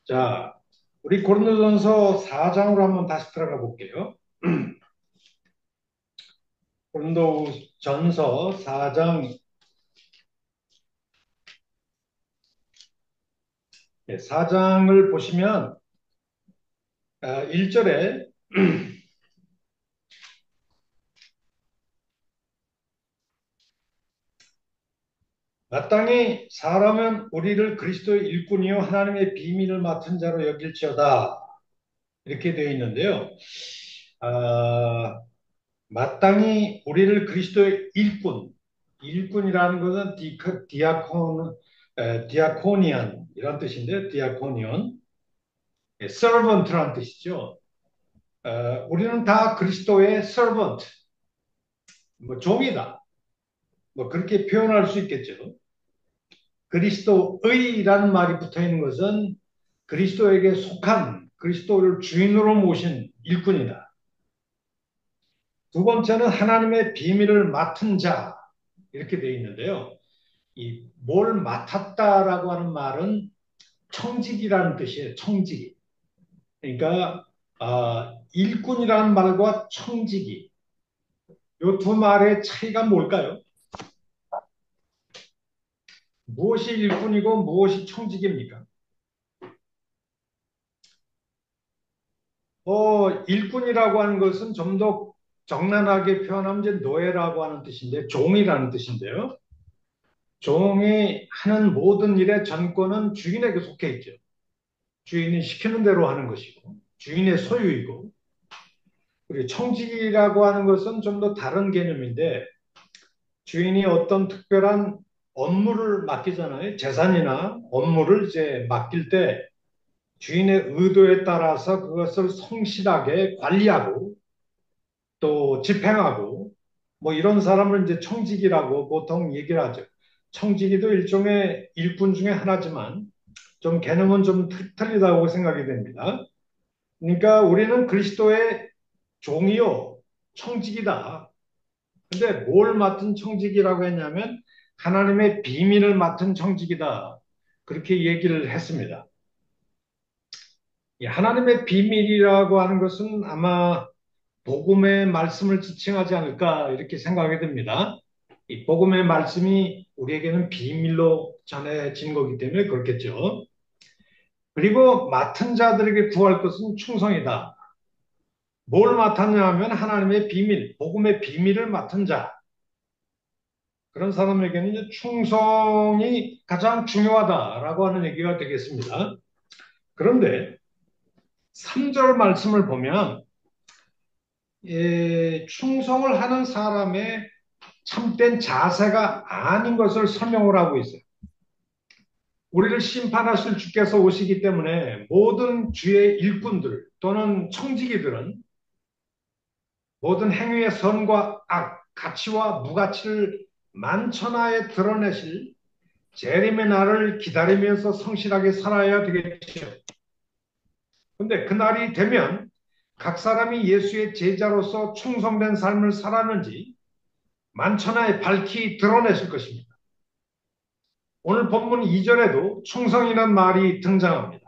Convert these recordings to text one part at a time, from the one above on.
자, 우리 고린도전서 4장으로 한번 다시 들어가 볼게요. 고린도전서 4장 4장을 보시면 1절에 마땅히 사람은 우리를 그리스도의 일꾼이요 하나님의 비밀을 맡은 자로 여길지어다 이렇게 되어 있는데요. 아, 마땅히 우리를 그리스도의 일꾼이라는 것은 디아코니안 이런 뜻인데 디아코니온 서번트라는 뜻이죠. 우리는 다 그리스도의 서번트, 뭐 종이다. 뭐 그렇게 표현할 수 있겠죠. 그리스도의라는 말이 붙어 있는 것은 그리스도에게 속한 그리스도를 주인으로 모신 일꾼이다. 두 번째는 하나님의 비밀을 맡은 자 이렇게 되어 있는데요. 이 뭘 맡았다라고 하는 말은 청직이라는 뜻이에요. 청직이. 그러니까 일꾼이라는 말과 청직이 이 두 말의 차이가 뭘까요? 무엇이 일꾼이고 무엇이 청직입니까? 일꾼이라고 하는 것은 좀 더 적나라하게 표현하면 이제 노예라고 하는 뜻인데 종이라는 뜻인데요. 종이 하는 모든 일의 전권은 주인에게 속해 있죠. 주인이 시키는 대로 하는 것이고 주인의 소유이고 그리고 청직이라고 하는 것은 좀 더 다른 개념인데 주인이 어떤 특별한 업무를 맡기잖아요. 재산이나 업무를 이제 맡길 때 주인의 의도에 따라서 그것을 성실하게 관리하고 또 집행하고 뭐 이런 사람을 이제 청직이라고 보통 얘기를 하죠. 청직이도 일종의 일꾼 중에 하나지만 좀 개념은 좀 틀리다고 생각이 됩니다. 그러니까 우리는 그리스도의 종이요, 청직이다. 근데 뭘 맡은 청직이라고 했냐면 하나님의 비밀을 맡은 청직이다. 그렇게 얘기를 했습니다. 이 하나님의 비밀이라고 하는 것은 아마 복음의 말씀을 지칭하지 않을까 이렇게 생각하게 됩니다. 이 복음의 말씀이 우리에게는 비밀로 전해진 거기 때문에 그렇겠죠. 그리고 맡은 자들에게 구할 것은 충성이다. 뭘 맡았냐 하면 하나님의 비밀, 복음의 비밀을 맡은 자. 그런 사람에게는 이제 충성이 가장 중요하다라고 하는 얘기가 되겠습니다. 그런데 3절 말씀을 보면 충성을 하는 사람의 참된 자세가 아닌 것을 설명을 하고 있어요. 우리를 심판하실 주께서 오시기 때문에 모든 주의 일꾼들 또는 청지기들은 모든 행위의 선과 악, 가치와 무가치를 만천하에 드러내실 재림의 날을 기다리면서 성실하게 살아야 되겠죠. 근데 그날이 되면 각 사람이 예수의 제자로서 충성된 삶을 살았는지 만천하에 밝히 드러내실 것입니다. 오늘 본문 2절에도 충성이라는 말이 등장합니다.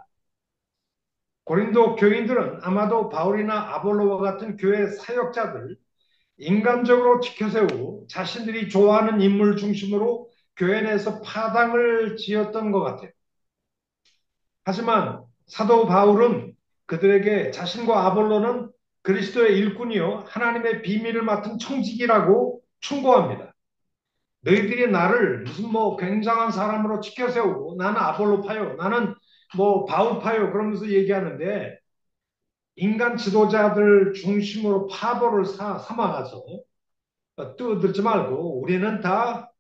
고린도 교인들은 아마도 바울이나 아볼로와 같은 교회 사역자들 인간적으로 지켜세우고 자신들이 좋아하는 인물 중심으로 교회 내에서 파당을 지었던 것 같아요. 하지만 사도 바울은 그들에게 자신과 아볼로는 그리스도의 일꾼이요 하나님의 비밀을 맡은 청직이라고 충고합니다. 너희들이 나를 무슨 뭐 굉장한 사람으로 지켜 세우고 나는 아볼로파요 나는 뭐 바울파요 그러면서 얘기하는데 인간 지도자들 중심으로 파벌을 삼아가서 떠들지 말고 우리는 다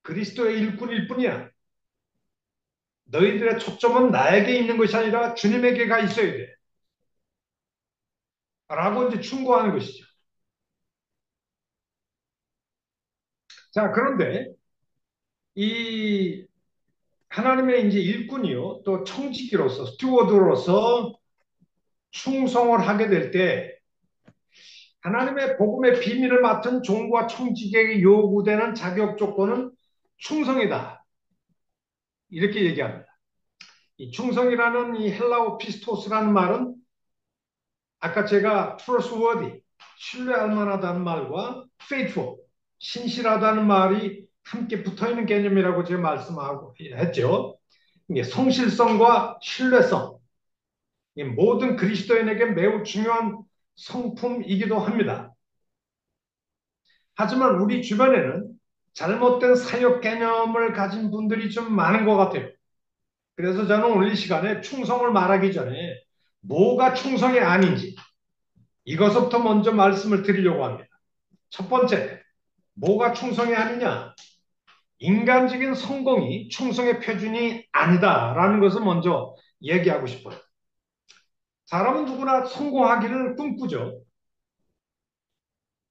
그리스도의 일꾼일 뿐이야. 너희들의 초점은 나에게 있는 것이 아니라 주님에게가 있어야 돼. 라고 이제 충고하는 것이죠. 자, 그런데 이 하나님의 이제 일꾼이요, 또 청지기로서, 스튜어드로서 충성을 하게 될 때, 하나님의 복음의 비밀을 맡은 종과 청지기에게 요구되는 자격 조건은 충성이다. 이렇게 얘기합니다. 이 충성이라는 이 헬라어 피스토스라는 말은 아까 제가 trustworthy, 신뢰할 만하다는 말과 faithful, 신실하다는 말이 함께 붙어 있는 개념이라고 제가 말씀하고 했죠. 이게 성실성과 신뢰성, 모든 그리스도인에게 매우 중요한 성품이기도 합니다. 하지만 우리 주변에는 잘못된 사역 개념을 가진 분들이 좀 많은 것 같아요. 그래서 저는 오늘 이 시간에 충성을 말하기 전에 뭐가 충성이 아닌지 이것부터 먼저 말씀을 드리려고 합니다. 첫 번째, 뭐가 충성이 아니냐? 인간적인 성공이 충성의 표준이 아니다라는 것을 먼저 얘기하고 싶어요. 사람은 누구나 성공하기를 꿈꾸죠.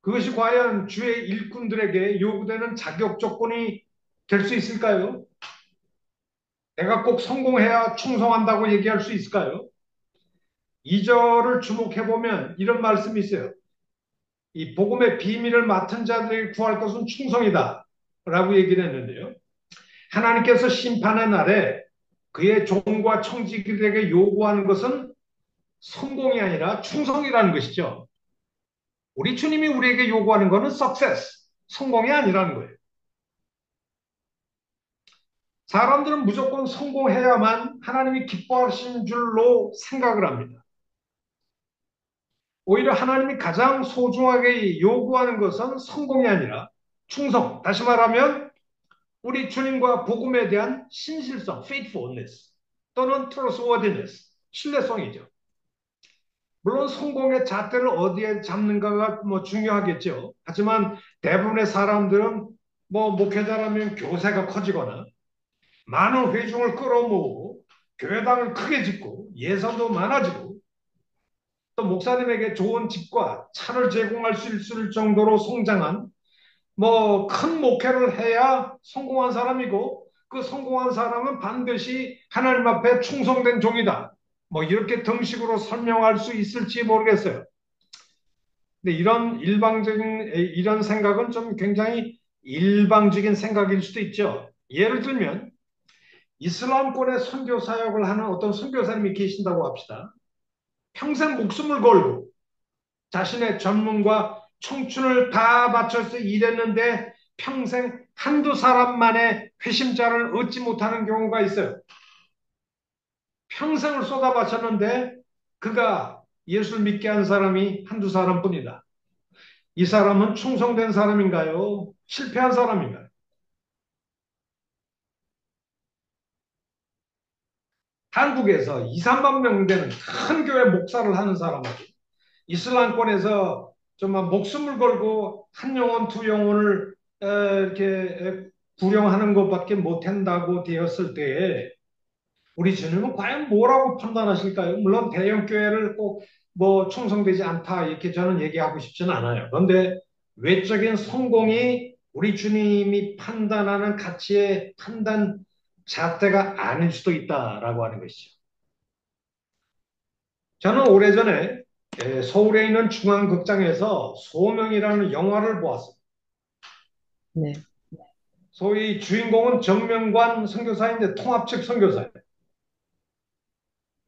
그것이 과연 주의 일꾼들에게 요구되는 자격 조건이 될 수 있을까요? 내가 꼭 성공해야 충성한다고 얘기할 수 있을까요? 2절을 주목해보면 이런 말씀이 있어요. 이 복음의 비밀을 맡은 자들에게 구할 것은 충성이다 라고 얘기를 했는데요. 하나님께서 심판의 날에 그의 종과 청지기들에게 요구하는 것은 성공이 아니라 충성이라는 것이죠. 우리 주님이 우리에게 요구하는 것은 success, 성공이 아니라는 거예요. 사람들은 무조건 성공해야만 하나님이 기뻐하시는 줄로 생각을 합니다. 오히려 하나님이 가장 소중하게 요구하는 것은 성공이 아니라 충성. 다시 말하면 우리 주님과 복음에 대한 신실성, faithfulness 또는 trustworthiness, 신뢰성이죠. 물론 성공의 잣대를 어디에 잡는가가 뭐 중요하겠죠. 하지만 대부분의 사람들은 뭐 목회자라면 교세가 커지거나 많은 회중을 끌어모으고 교회당을 크게 짓고 예산도 많아지고 또 목사님에게 좋은 집과 차를 제공할 수 있을 정도로 성장한 뭐 큰 목회를 해야 성공한 사람이고 그 성공한 사람은 반드시 하나님 앞에 충성된 종이다. 뭐 이렇게 등식으로 설명할 수 있을지 모르겠어요. 근데 이런 이런 생각은 좀 굉장히 일방적인 생각일 수도 있죠. 예를 들면 이슬람권의 선교 사역을 하는 어떤 선교사님이 계신다고 합시다. 평생 목숨을 걸고 자신의 전문과 청춘을 다 바쳐서 일했는데 평생 한두 사람만의 회심자를 얻지 못하는 경우가 있어요. 평생을 쏟아 바쳤는데 그가 예수를 믿게 한 사람이 한두 사람뿐이다. 이 사람은 충성된 사람인가요? 실패한 사람인가요? 한국에서 2, 3만 명 되는 큰 교회 목사를 하는 사람하고 이슬람권에서 정말 목숨을 걸고 한 영혼, 두 영혼을 이렇게 구령하는 것밖에 못한다고 되었을 때에 우리 주님은 과연 뭐라고 판단하실까요? 물론 대형 교회를 꼭 뭐 충성되지 않다 이렇게 저는 얘기하고 싶지는 않아요. 그런데 외적인 성공이 우리 주님이 판단하는 가치의 판단 잣대가 아닐 수도 있다라고 하는 것이죠. 저는 오래전에 서울에 있는 중앙극장에서 소명이라는 영화를 보았습니다. 네. 소위 주인공은 정명관 선교사인데 통합측 선교사예요.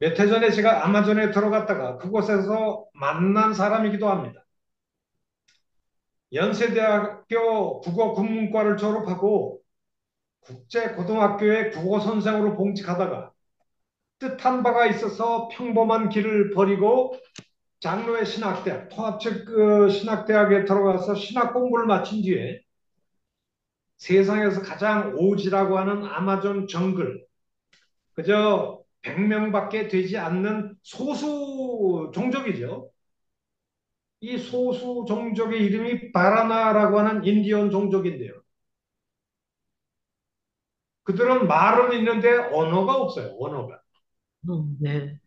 몇 해 전에 제가 아마존에 들어갔다가 그곳에서 만난 사람이기도 합니다. 연세대학교 국어국문과를 졸업하고 국제고등학교의 국어선생으로 봉직하다가 뜻한 바가 있어서 평범한 길을 버리고 장로의 신학대학, 통합측 그 신학대학에 들어가서 신학 공부를 마친 뒤에 세상에서 가장 오지라고 하는 아마존 정글, 그저 100명밖에 되지 않는 소수 종족이죠. 이 소수 종족의 이름이 바라나라고 하는 인디언 종족인데요. 그들은 말은 있는데 언어가 없어요. 언어가. 네.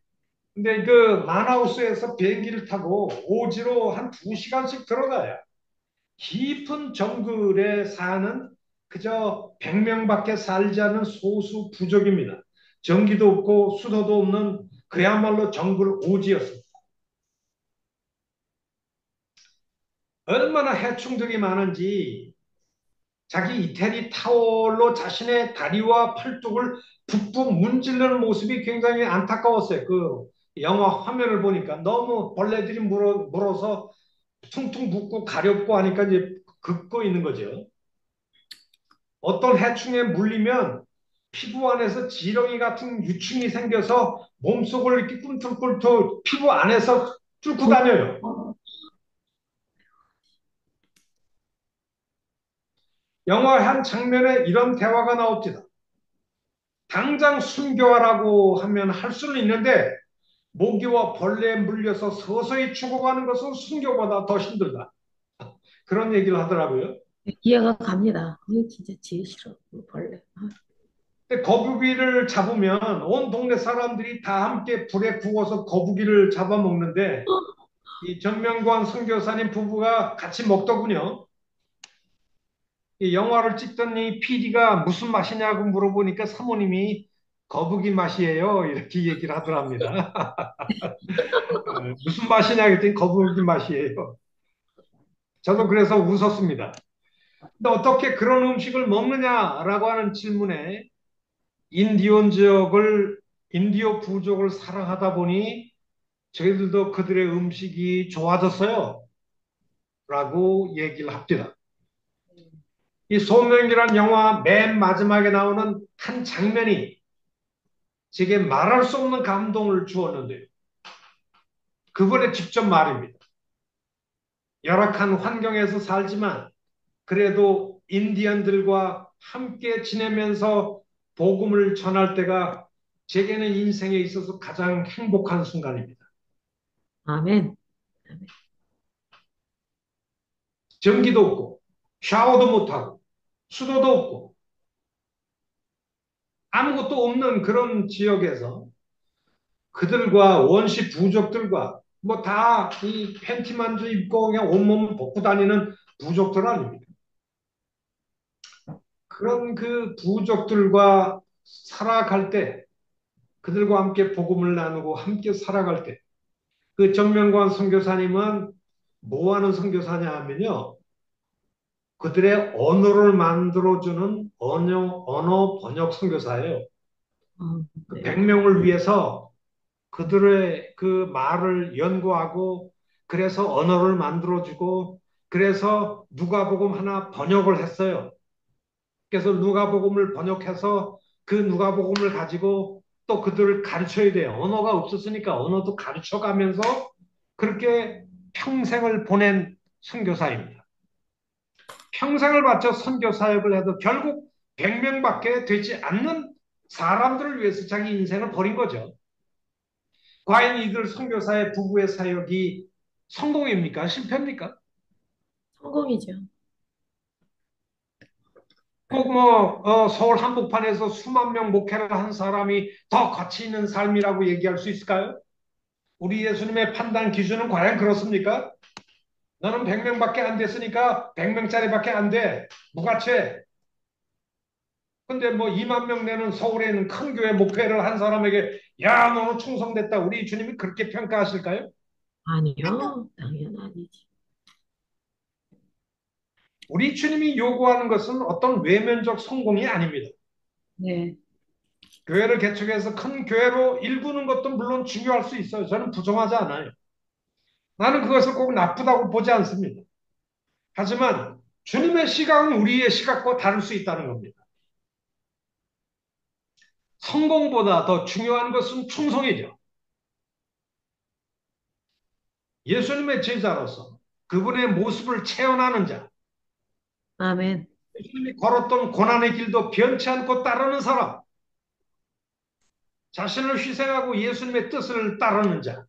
근데 그 마나우스에서 비행기를 타고 오지로 한 2시간씩 들어가야 깊은 정글에 사는 그저 100명밖에 살지 않는 소수 부족입니다. 전기도 없고 수도도 없는 그야말로 정글 오지였습니다. 얼마나 해충들이 많은지 자기 이태리 타월로 자신의 다리와 팔뚝을 북북 문지르는 모습이 굉장히 안타까웠어요. 그 영화 화면을 보니까 너무 벌레들이 물어서 퉁퉁 붓고 가렵고 하니까 이제 긁고 있는 거죠. 어떤 해충에 물리면 피부 안에서 지렁이 같은 유충이 생겨서 몸속을 이렇게 꿈틀꿈틀 피부 안에서 뚫고 다녀요. 영화 한 장면에 이런 대화가 나옵니다. 당장 순교하라고 하면 할 수는 있는데 모기와 벌레에 물려서 서서히 죽어가는 것은 순교보다 더 힘들다. 그런 얘기를 하더라고요. 이해가 갑니다. 진짜 지기 싫어. 벌레. 근데 거북이를 잡으면 온 동네 사람들이 다 함께 불에 구워서 거북이를 잡아먹는데 이 정명관 선교사님 부부가 같이 먹더군요. 이 영화를 찍던 이 PD가 무슨 맛이냐고 물어보니까 사모님이 거북이 맛이에요. 이렇게 얘기를 하더랍니다. 무슨 맛이냐 그랬더니 거북이 맛이에요. 저도 그래서 웃었습니다. 근데 어떻게 그런 음식을 먹느냐라고 하는 질문에 인디온 지역을, 인디오 부족을 사랑하다 보니 저희들도 그들의 음식이 좋아졌어요. 라고 얘기를 합니다. 이 소명이란 영화 맨 마지막에 나오는 한 장면이 제게 말할 수 없는 감동을 주었는데요. 그분의 직접 말입니다. 열악한 환경에서 살지만 그래도 인디언들과 함께 지내면서 복음을 전할 때가 제게는 인생에 있어서 가장 행복한 순간입니다. 아멘. 아멘. 전기도 없고 샤워도 못하고 수도도 없고 아무것도 없는 그런 지역에서 그들과 원시 부족들과 뭐 다 이 팬티만 입고 그냥 온몸 벗고 다니는 부족들 아닙니까? 그런 그 부족들과 살아갈 때 그들과 함께 복음을 나누고 함께 살아갈 때 그 정명관 선교사님은 뭐 하는 선교사냐 하면요. 그들의 언어를 만들어주는 언어 번역 선교사예요. 그 네. 100명을 위해서 그들의 그 말을 연구하고 그래서 언어를 만들어주고 그래서 누가복음 하나 번역을 했어요. 그래서 누가복음을 번역해서 그 누가복음을 가지고 또 그들을 가르쳐야 돼요. 언어가 없었으니까 언어도 가르쳐가면서 그렇게 평생을 보낸 선교사입니다. 평생을 바쳐 선교 사역을 해도 결국 100명밖에 되지 않는 사람들을 위해서 자기 인생을 버린 거죠. 과연 이들 선교사의 부부의 사역이 성공입니까? 실패입니까? 성공이죠. 꼭 서울 한복판에서 수만 명 목회를 한 사람이 더 가치 있는 삶이라고 얘기할 수 있을까요? 우리 예수님의 판단 기준은 과연 그렇습니까? 너는 100명밖에 안 됐으니까 100명짜리밖에 안 돼. 무가치. 근데 뭐 2만 명 내는 서울에 있는 큰 교회 목회를 한 사람에게 야, 너는 충성됐다. 우리 주님이 그렇게 평가하실까요? 아니요. 당연 아니지. 우리 주님이 요구하는 것은 어떤 외면적 성공이 아닙니다. 네. 교회를 개척해서 큰 교회로 일구는 것도 물론 중요할 수 있어요. 저는 부정하지 않아요. 나는 그것을 꼭 나쁘다고 보지 않습니다. 하지만 주님의 시각은 우리의 시각과 다를 수 있다는 겁니다. 성공보다 더 중요한 것은 충성이죠. 예수님의 제자로서 그분의 모습을 체험하는 자, 아멘. 예수님이 걸었던 고난의 길도 변치 않고 따르는 사람, 자신을 희생하고 예수님의 뜻을 따르는 자,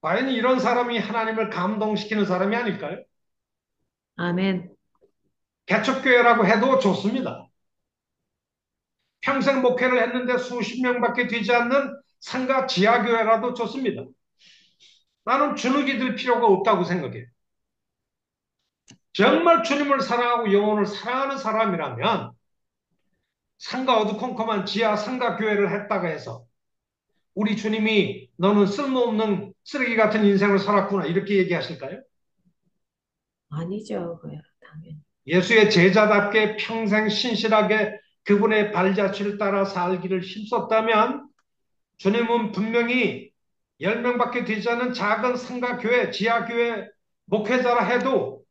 과연 이런 사람이 하나님을 감동시키는 사람이 아닐까요? 아멘. 개척교회라고 해도 좋습니다. 평생 목회를 했는데 수십 명밖에 되지 않는 상가 지하교회라도 좋습니다. 나는 주눅이 들 필요가 없다고 생각해요. 정말 주님을 사랑하고 영혼을 사랑하는 사람이라면 상가 어두컴컴한 지하 상가 교회를 했다가 해서 우리 주님이 너는 쓸모없는 쓰레기 같은 인생을 살았구나 이렇게 얘기하실까요? 아니죠. 그야 당연히. 예수의 제자답게 평생 신실하게 그분의 발자취를 따라 살기를 힘썼다면 주님은 분명히 10명밖에 되지 않은 작은 상가교회, 지하교회 목회자라 해도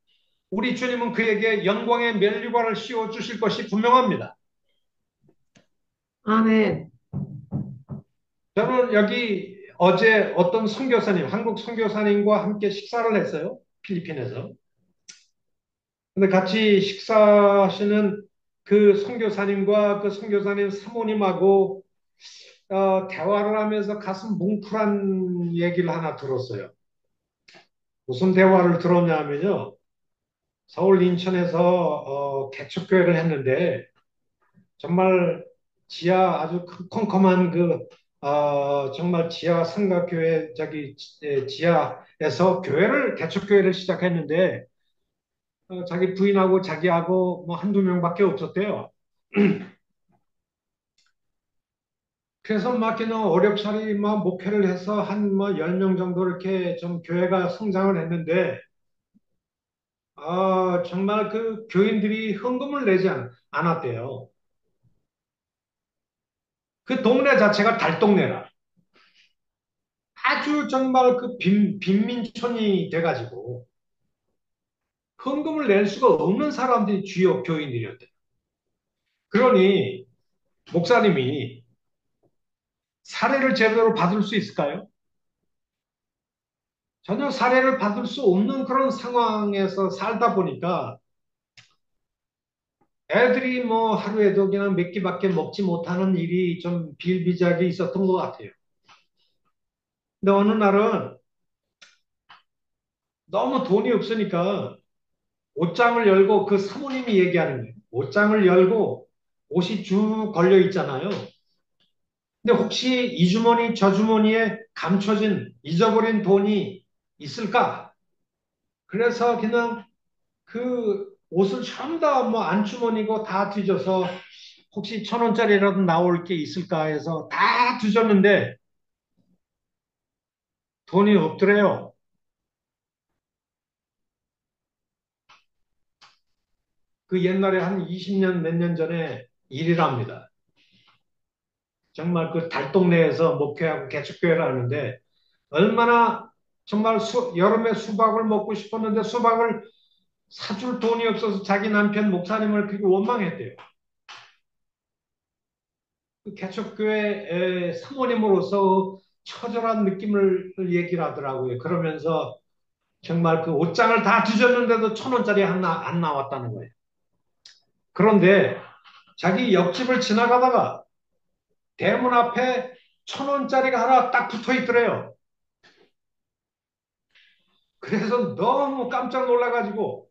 우리 주님은 그에게 영광의 면류관을 씌워주실 것이 분명합니다. 아멘. 저는 여기 어제 어떤 선교사님, 한국 선교사님과 함께 식사를 했어요. 필리핀에서. 근데 같이 식사하시는 그 선교사님과 그 선교사님 사모님하고 대화를 하면서 가슴 뭉클한 얘기를 하나 들었어요. 무슨 대화를 들었냐면요. 서울 인천에서 개척교회를 했는데 정말 지하 아주 컴컴한 정말 지하 삼각교회 지하에서 개척교회를 시작했는데 자기 부인하고 자기하고 뭐 한두 명밖에 없었대요. 그래서 막 그냥 어렵사리 막 목회를 해서 한 뭐 10명 정도 이렇게 좀 교회가 성장을 했는데 정말 그 교인들이 헌금을 내지 않았대요. 그 동네 자체가 달동네라. 아주 정말 그 빈민촌이 돼가지고 헌금을 낼 수가 없는 사람들이 주요 교인들이었대요. 그러니 목사님이 사례를 제대로 받을 수 있을까요? 전혀 사례를 받을 수 없는 그런 상황에서 살다 보니까 애들이 뭐 하루에도 그냥 몇 끼밖에 먹지 못하는 일이 좀 비일비재하게 있었던 것 같아요. 근데 어느 날은 너무 돈이 없으니까 옷장을 열고 그 사모님이 얘기하는 거예요. 옷장을 열고 옷이 쭉 걸려 있잖아요. 근데 혹시 이 주머니 저 주머니에 감춰진 잊어버린 돈이 있을까? 그래서 그냥 그 옷을 전부 다 뭐 안주머니고 다 뒤져서 혹시 1,000원짜리라도 나올 게 있을까 해서 다 뒤졌는데 돈이 없더래요. 그 옛날에 한 20년 몇 년 전에 일이랍니다. 정말 그 달동네에서 목회하고 개척교회를 하는데 얼마나 정말 여름에 수박을 먹고 싶었는데 수박을 사줄 돈이 없어서 자기 남편 목사님을 그게 원망했대요. 그 개척교회 사모님으로서 처절한 느낌을 얘기를 하더라고요. 그러면서 정말 그 옷장을 다 뒤졌는데도 1,000원짜리 하나 안 나왔다는 거예요. 그런데 자기 옆집을 지나가다가 대문 앞에 1,000원짜리가 하나 딱 붙어 있더래요. 그래서 너무 깜짝 놀라가지고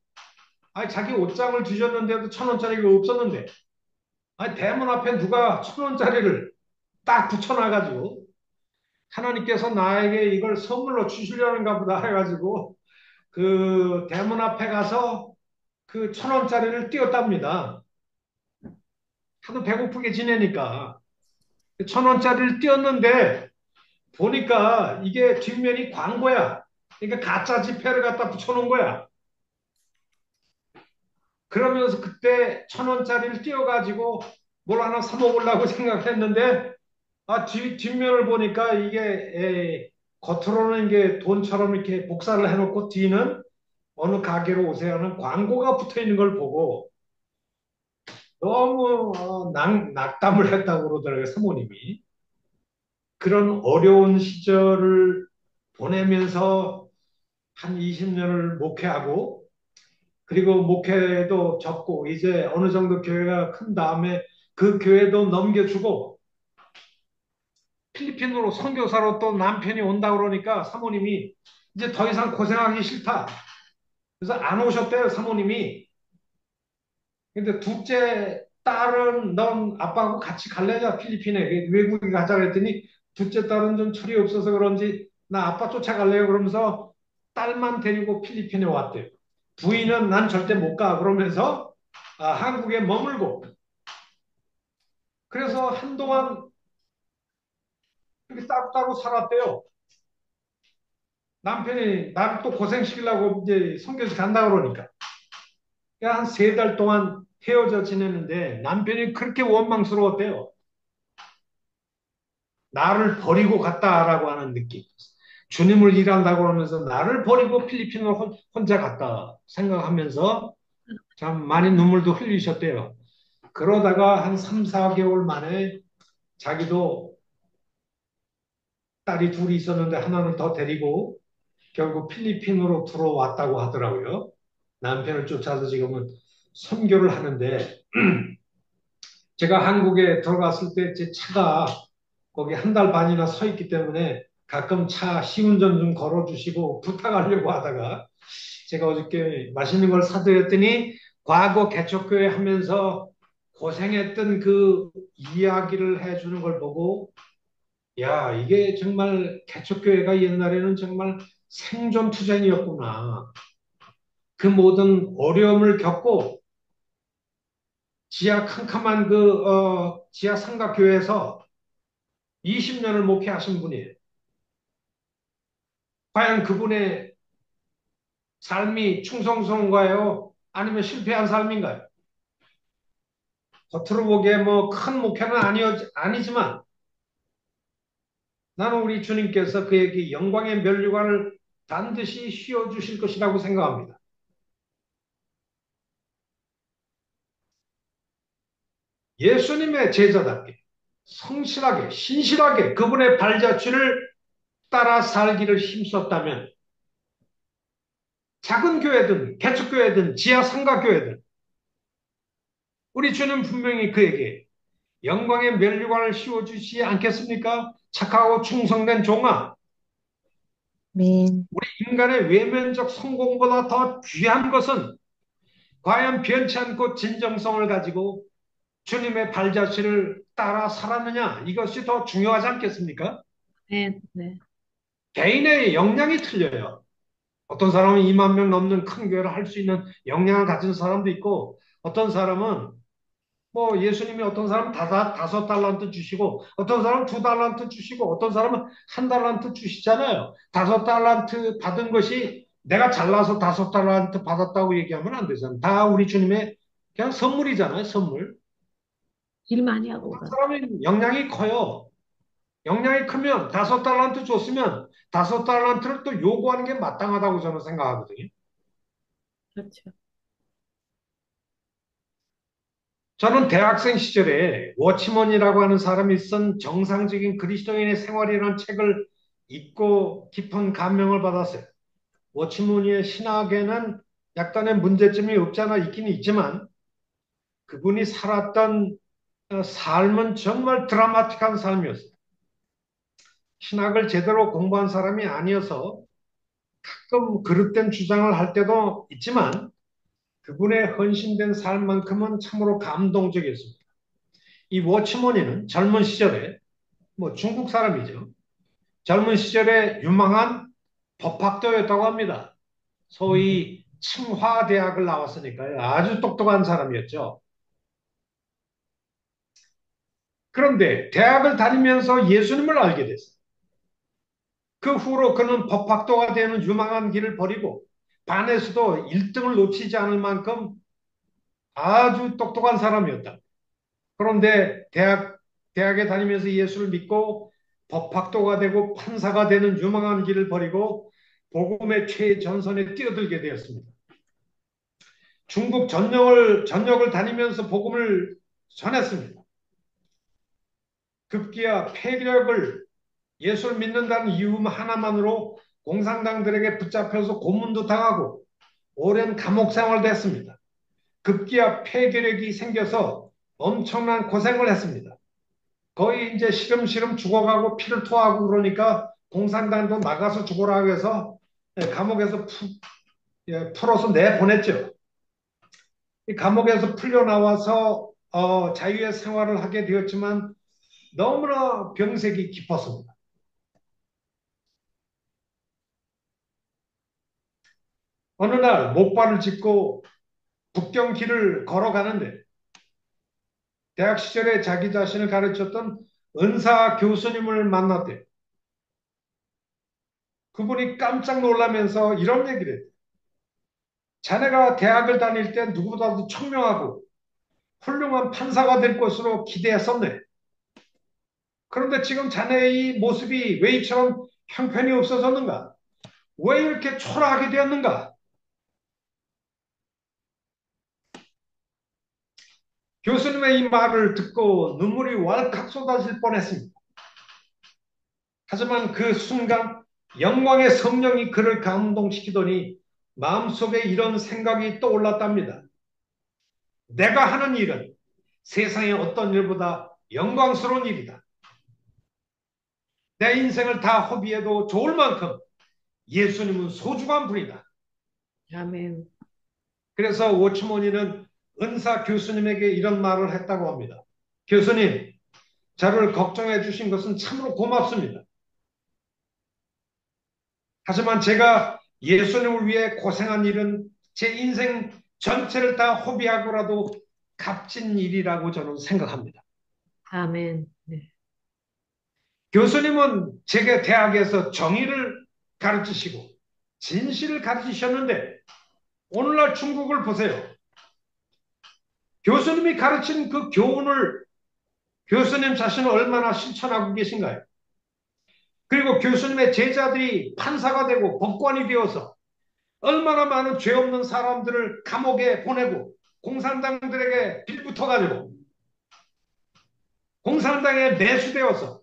아니 자기 옷장을 뒤졌는데도 1,000원짜리가 없었는데 아니 대문 앞에 누가 1,000원짜리를 딱 붙여놔가지고 하나님께서 나에게 이걸 선물로 주시려는가 보다 해가지고 그 대문 앞에 가서 그 1,000원짜리를 띄었답니다. 하도 배고프게 지내니까 1,000원짜리를 띄었는데 보니까 이게 뒷면이 광고야. 그러니까 가짜 지폐를 갖다 붙여놓은 거야. 그러면서 그때 1,000원짜리를 띄어가지고 뭘 하나 사 먹으려고 생각했는데 뒷면을 보니까 이게 겉으로는 이게 돈처럼 이렇게 복사를 해놓고 뒤는 어느 가게로 오세요 하는 광고가 붙어 있는 걸 보고 너무 낙담을 했다고 그러더라고요, 사모님이. 그런 어려운 시절을 보내면서 한 20년을 목회하고 그리고 목회도 접고 이제 어느 정도 교회가 큰 다음에 그 교회도 넘겨주고 필리핀으로 선교사로 또 남편이 온다 그러니까 사모님이 이제 더 이상 고생하기 싫다. 그래서 안 오셨대요, 사모님이. 근데 둘째 딸은 넌 아빠하고 같이 갈래냐 필리핀에 외국에 가자 그랬더니 둘째 딸은 좀 철이 없어서 그런지 나 아빠 쫓아갈래요 그러면서 딸만 데리고 필리핀에 왔대요. 부인은 난 절대 못 가 그러면서 한국에 머물고 그래서 한동안 이렇게 따로따로 살았대요. 남편이 나를 또 고생시키려고 이제 선교지 간다 그러니까. 한 세 달 동안 헤어져 지냈는데 남편이 그렇게 원망스러웠대요. 나를 버리고 갔다라고 하는 느낌. 주님을 일한다고 하면서 나를 버리고 필리핀으로 혼자 갔다 생각하면서 참 많이 눈물도 흘리셨대요. 그러다가 한 3, 4개월 만에 자기도 딸이 둘이 있었는데 하나는 더 데리고 결국 필리핀으로 들어왔다고 하더라고요. 남편을 쫓아서 지금은 선교를 하는데 제가 한국에 들어갔을 때 제 차가 거기 한 달 반이나 서 있기 때문에 가끔 차 시운전 좀 걸어주시고 부탁하려고 하다가 제가 어저께 맛있는 걸 사드렸더니 과거 개척교회 하면서 고생했던 그 이야기를 해주는 걸 보고 야, 이게 정말 개척교회가 옛날에는 정말 생존 투쟁이었구나. 그 모든 어려움을 겪고 지하 캄캄한 지하 삼각교회에서 20년을 목회하신 분이에요. 과연 그분의 삶이 충성스러운가요? 아니면 실패한 삶인가요? 겉으로 보기에 뭐 큰 목회는 아니지만 나는 우리 주님께서 그에게 영광의 면류관을 반드시 씌워주실 것이라고 생각합니다. 예수님의 제자답게 성실하게 신실하게 그분의 발자취를 따라 살기를 힘썼다면 작은 교회든 개척교회든 지하 상가교회든 우리 주님 분명히 그에게 영광의 면류관을 씌워주시지 않겠습니까? 착하고 충성된 종아, 아멘. 우리 인간의 외면적 성공보다 더 귀한 것은 과연 변치 않고 진정성을 가지고 주님의 발자취를 따라 살았느냐? 이것이 더 중요하지 않겠습니까? 네, 네. 개인의 역량이 틀려요. 어떤 사람은 2만 명 넘는 큰 교회를 할 수 있는 역량을 가진 사람도 있고, 어떤 사람은 뭐 예수님이 어떤 사람은 다섯 달란트 주시고, 어떤 사람은 두 달란트 주시고, 어떤 사람은 한 달란트 주시잖아요. 다섯 달란트 받은 것이 내가 잘나서 다섯 달란트 받았다고 얘기하면 안 되잖아요. 다 우리 주님의 그냥 선물이잖아요, 선물. 일 많이 하고 가. 사람이 역량이 커요. 역량이 크면 다섯 달란트 줬으면 다섯 달란트를 또 요구하는 게 마땅하다고 저는 생각하거든요. 그렇죠. 저는 대학생 시절에 워치먼이라고 하는 사람이 쓴 정상적인 그리스도인의 생활이라는 책을 읽고 깊은 감명을 받았어요. 워치먼의 신학에는 약간의 문제점이 없지 않아 있긴 있지만 그분이 살았던 삶은 정말 드라마틱한 삶이었어요. 신학을 제대로 공부한 사람이 아니어서 가끔 그릇된 주장을 할 때도 있지만 그분의 헌신된 삶만큼은 참으로 감동적이었습니다. 이 워치먼이는 젊은 시절에 뭐 중국 사람이죠. 젊은 시절에 유망한 법학도였다고 합니다. 소위清華대학을 나왔으니까요. 아주 똑똑한 사람이었죠. 그런데 대학을 다니면서 예수님을 알게 됐어요. 그 후로 그는 법학도가 되는 유망한 길을 버리고 반에서도 1등을 놓치지 않을 만큼 아주 똑똑한 사람이었다. 그런데 대학에 다니면서 예수를 믿고 법학도가 되고 판사가 되는 유망한 길을 버리고 복음의 최전선에 뛰어들게 되었습니다. 중국 전역을 다니면서 복음을 전했습니다. 급기야 폐력을 예수를 믿는다는 이유 하나만으로 공산당들에게 붙잡혀서 고문도 당하고 오랜 감옥 생활도 했습니다. 급기야 폐결핵이 생겨서 엄청난 고생을 했습니다. 거의 이제 시름시름 죽어가고 피를 토하고 그러니까 공산당도 나가서 죽어라 해서 감옥에서 풀어서 내보냈죠. 이 감옥에서 풀려 나와서 자유의 생활을 하게 되었지만 너무나 병색이 깊었습니다. 어느 날 목발을 짚고 국경 길을 걸어가는데 대학 시절에 자기 자신을 가르쳤던 은사 교수님을 만났대요. 그분이 깜짝 놀라면서 이런 얘기를 했대요. 자네가 대학을 다닐 때 누구보다도 청명하고 훌륭한 판사가 될 것으로 기대했었네. 그런데 지금 자네의 모습이 왜 이처럼 형편이 없어졌는가? 왜 이렇게 초라하게 되었는가? 교수님의 이 말을 듣고 눈물이 왈칵 쏟아질 뻔했습니다. 하지만 그 순간 영광의 성령이 그를 감동시키더니 마음속에 이런 생각이 떠올랐답니다. 내가 하는 일은 세상의 어떤 일보다 영광스러운 일이다. 내 인생을 다 허비해도 좋을 만큼 예수님은 소중한 분이다. 아멘. 그래서 워치모니는 은사 교수님에게 이런 말을 했다고 합니다. 교수님, 저를 걱정해 주신 것은 참으로 고맙습니다. 하지만 제가 예수님을 위해 고생한 일은 제 인생 전체를 다 허비하고라도 값진 일이라고 저는 생각합니다. 아멘. 네. 교수님은 제게 대학에서 정의를 가르치시고 진실을 가르치셨는데 오늘날 중국을 보세요. 교수님이 가르친 그 교훈을 교수님 자신은 얼마나 실천하고 계신가요? 그리고 교수님의 제자들이 판사가 되고 법관이 되어서 얼마나 많은 죄 없는 사람들을 감옥에 보내고 공산당들에게 빌붙어가지고 공산당에 매수되어서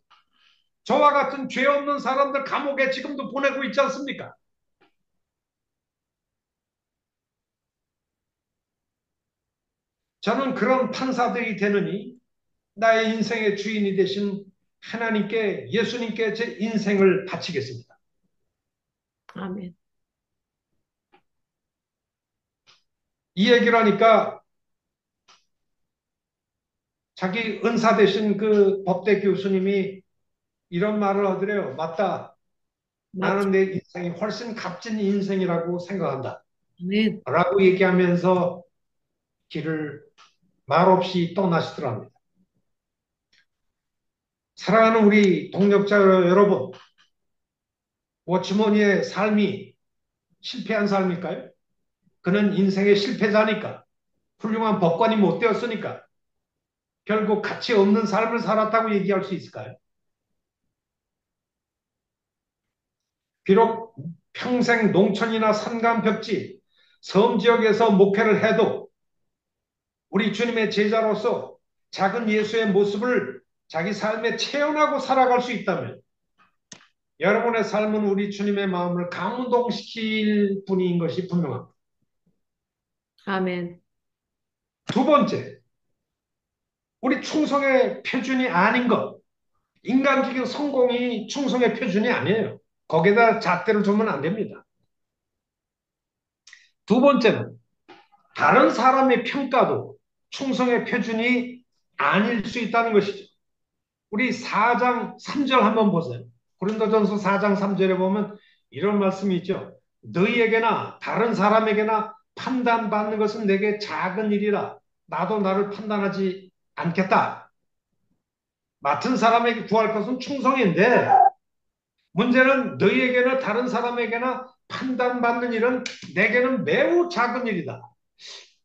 저와 같은 죄 없는 사람들 감옥에 지금도 보내고 있지 않습니까? 저는 그런 판사들이 되느니 나의 인생의 주인이 되신 하나님께 예수님께 제 인생을 바치겠습니다. 아멘. 이 얘기를 하니까 자기 은사 되신 그 법대 교수님이 이런 말을 하더래요. 맞다. 맞죠. 나는 내 인생이 훨씬 값진 인생이라고 생각한다. 아멘. 라고 얘기하면서 길을 말없이 떠나시더랍니다. 사랑하는 우리 동력자 여러분, 워치모니의 삶이 실패한 삶일까요? 그는 인생의 실패자니까, 훌륭한 법관이 못 되었으니까, 결국 가치 없는 삶을 살았다고 얘기할 수 있을까요? 비록 평생 농촌이나 산간 벽지, 섬 지역에서 목회를 해도 우리 주님의 제자로서 작은 예수의 모습을 자기 삶에 체험하고 살아갈 수 있다면 여러분의 삶은 우리 주님의 마음을 감동시킬 분인 것이 분명합니다. 아멘. 두 번째, 우리 충성의 표준이 아닌 것. 인간적인 성공이 충성의 표준이 아니에요. 거기에다 잣대를 주면 안 됩니다. 두 번째는 다른 사람의 평가도 충성의 표준이 아닐 수 있다는 것이죠. 우리 4장 3절 한번 보세요. 고린도전서 4장 3절에 보면 이런 말씀이 있죠. 너희에게나 다른 사람에게나 판단받는 것은 내게 작은 일이라 나도 나를 판단하지 않겠다. 맡은 사람에게 구할 것은 충성인데 문제는 너희에게나 다른 사람에게나 판단받는 일은 내게는 매우 작은 일이다.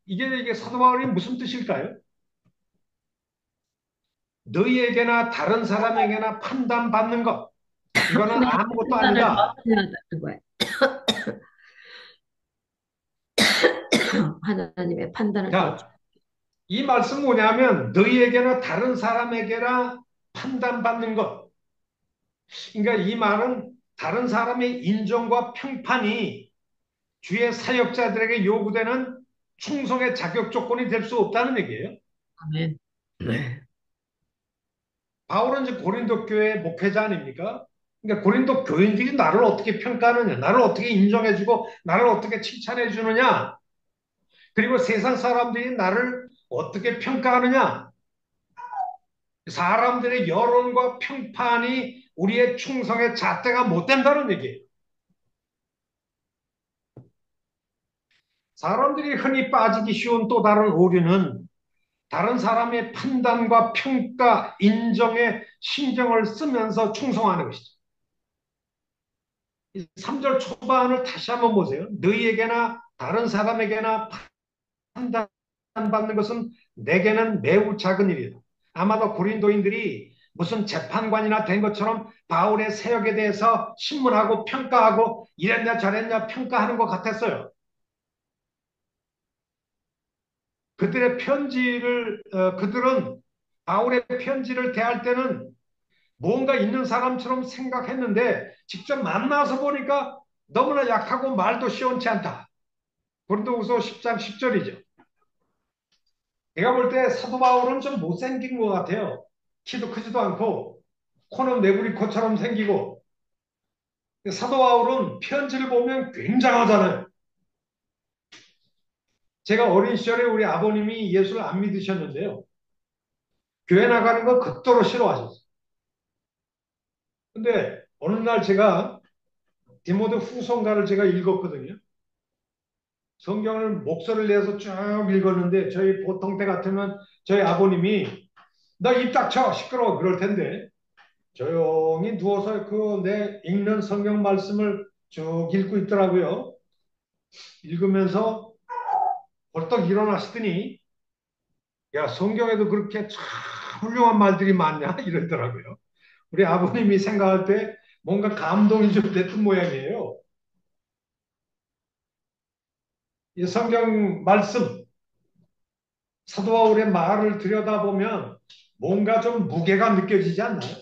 이게 사도 바울이 무슨 뜻일까요? 너희에게나 다른 사람에게나 판단받는 것. 이거는 아무것도 판단을 아니다. 받아야 한다는 거예요. 하나님의 판단을 더 자, 이 말씀 뭐냐면 너희에게나 다른 사람에게나 판단받는 것. 그러니까 이 말은 다른 사람의 인정과 평판이 주의 사역자들에게 요구되는 충성의 자격 조건이 될 수 없다는 얘기예요. 아멘. 네. 바울은 이제 고린도 교회 목회자 아닙니까? 그러니까 고린도 교인들이 나를 어떻게 평가하느냐, 나를 어떻게 인정해주고, 나를 어떻게 칭찬해주느냐, 그리고 세상 사람들이 나를 어떻게 평가하느냐, 사람들의 여론과 평판이 우리의 충성의 잣대가 못 된다는 얘기예요. 사람들이 흔히 빠지기 쉬운 또 다른 오류는 다른 사람의 판단과 평가, 인정에 신경을 쓰면서 충성하는 것이죠. 3절 초반을 다시 한번 보세요. 너희에게나 다른 사람에게나 판단받는 것은 내게는 매우 작은 일이다. 아마도 고린도인들이 무슨 재판관이나 된 것처럼 바울의 세력에 대해서 신문하고 평가하고 이랬냐 저랬냐 평가하는 것 같았어요. 그들은 바울의 편지를 대할 때는 뭔가 있는 사람처럼 생각했는데 직접 만나서 보니까 너무나 약하고 말도 시원치 않다. 고린도후서 10장 10절이죠. 제가 볼 때 사도 바울은 좀 못생긴 것 같아요. 키도 크지도 않고 코는 네구리 코처럼 생기고 사도 바울은 편지를 보면 굉장하잖아요. 제가 어린 시절에 우리 아버님이 예수를 안 믿으셨는데요. 교회 나가는 거 극도로 싫어하셨어요. 근데 어느 날 제가 디모데 후서가를 제가 읽었거든요. 성경을 목소리를 내서 쭉 읽었는데 저희 보통 때 같으면 저희 아버님이 너 입 닥쳐 시끄러워 그럴 텐데 조용히 누워서 그 내 읽는 성경 말씀을 쭉 읽고 있더라고요. 읽으면서 벌떡 일어나시더니 야 성경에도 그렇게 참 훌륭한 말들이 많냐 이러더라고요. 우리 아버님이 생각할 때 뭔가 감동이 좀 됐던 모양이에요. 이 성경 말씀 사도 바울의 말을 들여다보면 뭔가 좀 무게가 느껴지지 않나요?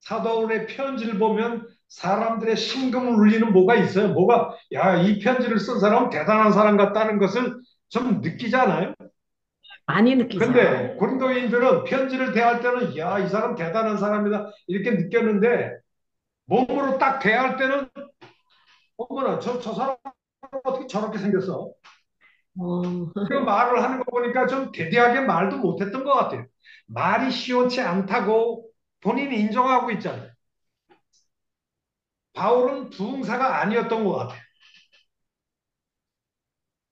사도 바울의 편지를 보면 사람들의 심금을 울리는 뭐가 있어요. 뭐가 야, 이 편지를 쓴 사람은 대단한 사람 같다는 것을 좀 느끼지 않아요? 많이 느끼죠. 근데 고린도인들은 편지를 대할 때는 야, 이 사람 대단한 사람이다 이렇게 느꼈는데 몸으로 딱 대할 때는 어머나 저 사람 어떻게 저렇게 생겼어? 어, 그 말을 하는 거 보니까 좀 대대하게 말도 못했던 것 같아요. 말이 시원치 않다고 본인이 인정하고 있잖아요. 바울은 부흥사가 아니었던 것 같아요.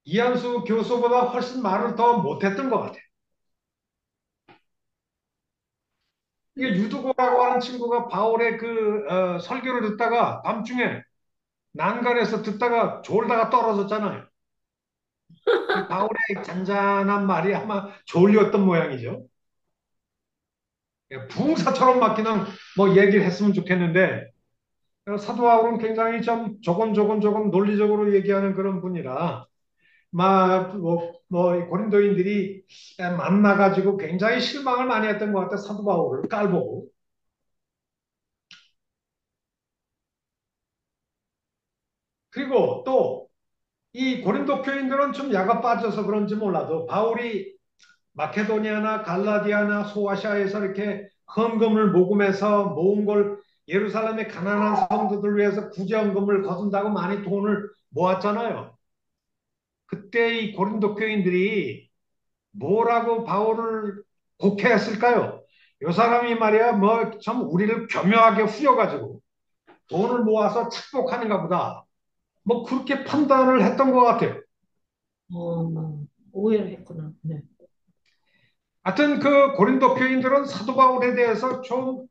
이한수 교수보다 훨씬 말을 더 못했던 것 같아요. 이게 유두고라고 하는 친구가 바울의 설교를 듣다가 밤중에 난간에서 듣다가 졸다가 떨어졌잖아요. 그 바울의 잔잔한 말이 아마 졸렸던 모양이죠. 부흥사처럼 막 그냥 뭐 얘기를 했으면 좋겠는데 사도 바울은 굉장히 좀 조금 논리적으로 얘기하는 그런 분이라 고린도인들이 만나가지고 굉장히 실망을 많이 했던 것 같아 사도 바울을 깔보고 그리고 또 이 고린도 교인들은 좀 야가 빠져서 그런지 몰라도 바울이 마케도니아나 갈라디아나 소아시아에서 이렇게 헌금을 모금해서 모은 걸 예루살렘의 가난한 성도들 위해서 구제헌금을 거둔다고 많이 돈을 모았잖아요. 그때 이 고린도 교인들이 뭐라고 바울을 곡해했을까요? 이 사람이 말이야 뭐 참 우리를 교묘하게 후려가지고 돈을 모아서 착복하는가 보다. 뭐 그렇게 판단을 했던 것 같아요. 오해를 했구나. 네. 하여튼 그 고린도 교인들은 사도 바울에 대해서 좀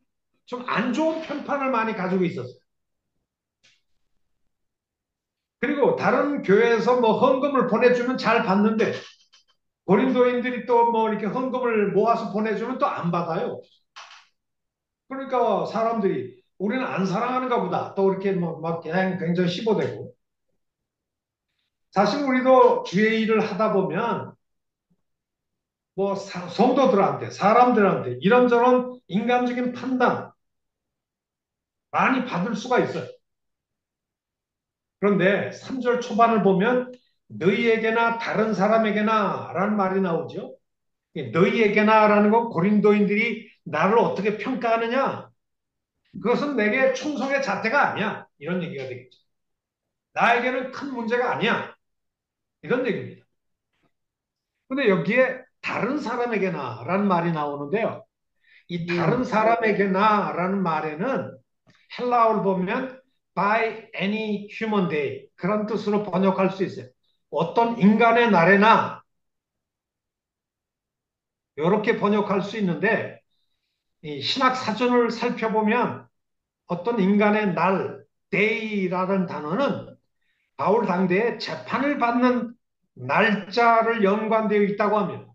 안 좋은 편판을 많이 가지고 있었어요. 그리고 다른 교회에서 뭐 헌금을 보내주면 잘 받는데 고린도인들이 또 뭐 이렇게 헌금을 모아서 보내주면 또 안 받아요. 그러니까 사람들이 우리는 안 사랑하는가 보다. 또 이렇게 뭐 막 그냥 굉장히 씹어대고. 사실 우리도 주의 일을 하다 보면 뭐 성도들한테 사람들한테 이런저런 인간적인 판단 많이 받을 수가 있어요. 그런데 3절 초반을 보면 너희에게나 다른 사람에게나 라는 말이 나오죠. 너희에게나 라는 건 고린도인들이 나를 어떻게 평가하느냐? 그것은 내게 충성의 자태가 아니야. 이런 얘기가 되겠죠. 나에게는 큰 문제가 아니야. 이런 얘기입니다. 근데 여기에 다른 사람에게나 라는 말이 나오는데요. 이 다른 사람에게나 라는 말에는 헬라어를 보면 by any human day 그런 뜻으로 번역할 수 있어요. 어떤 인간의 날에나 이렇게 번역할 수 있는데 이 신학 사전을 살펴보면 어떤 인간의 날, day라는 단어는 바울 당대에 재판을 받는 날짜를 연관되어 있다고 합니다.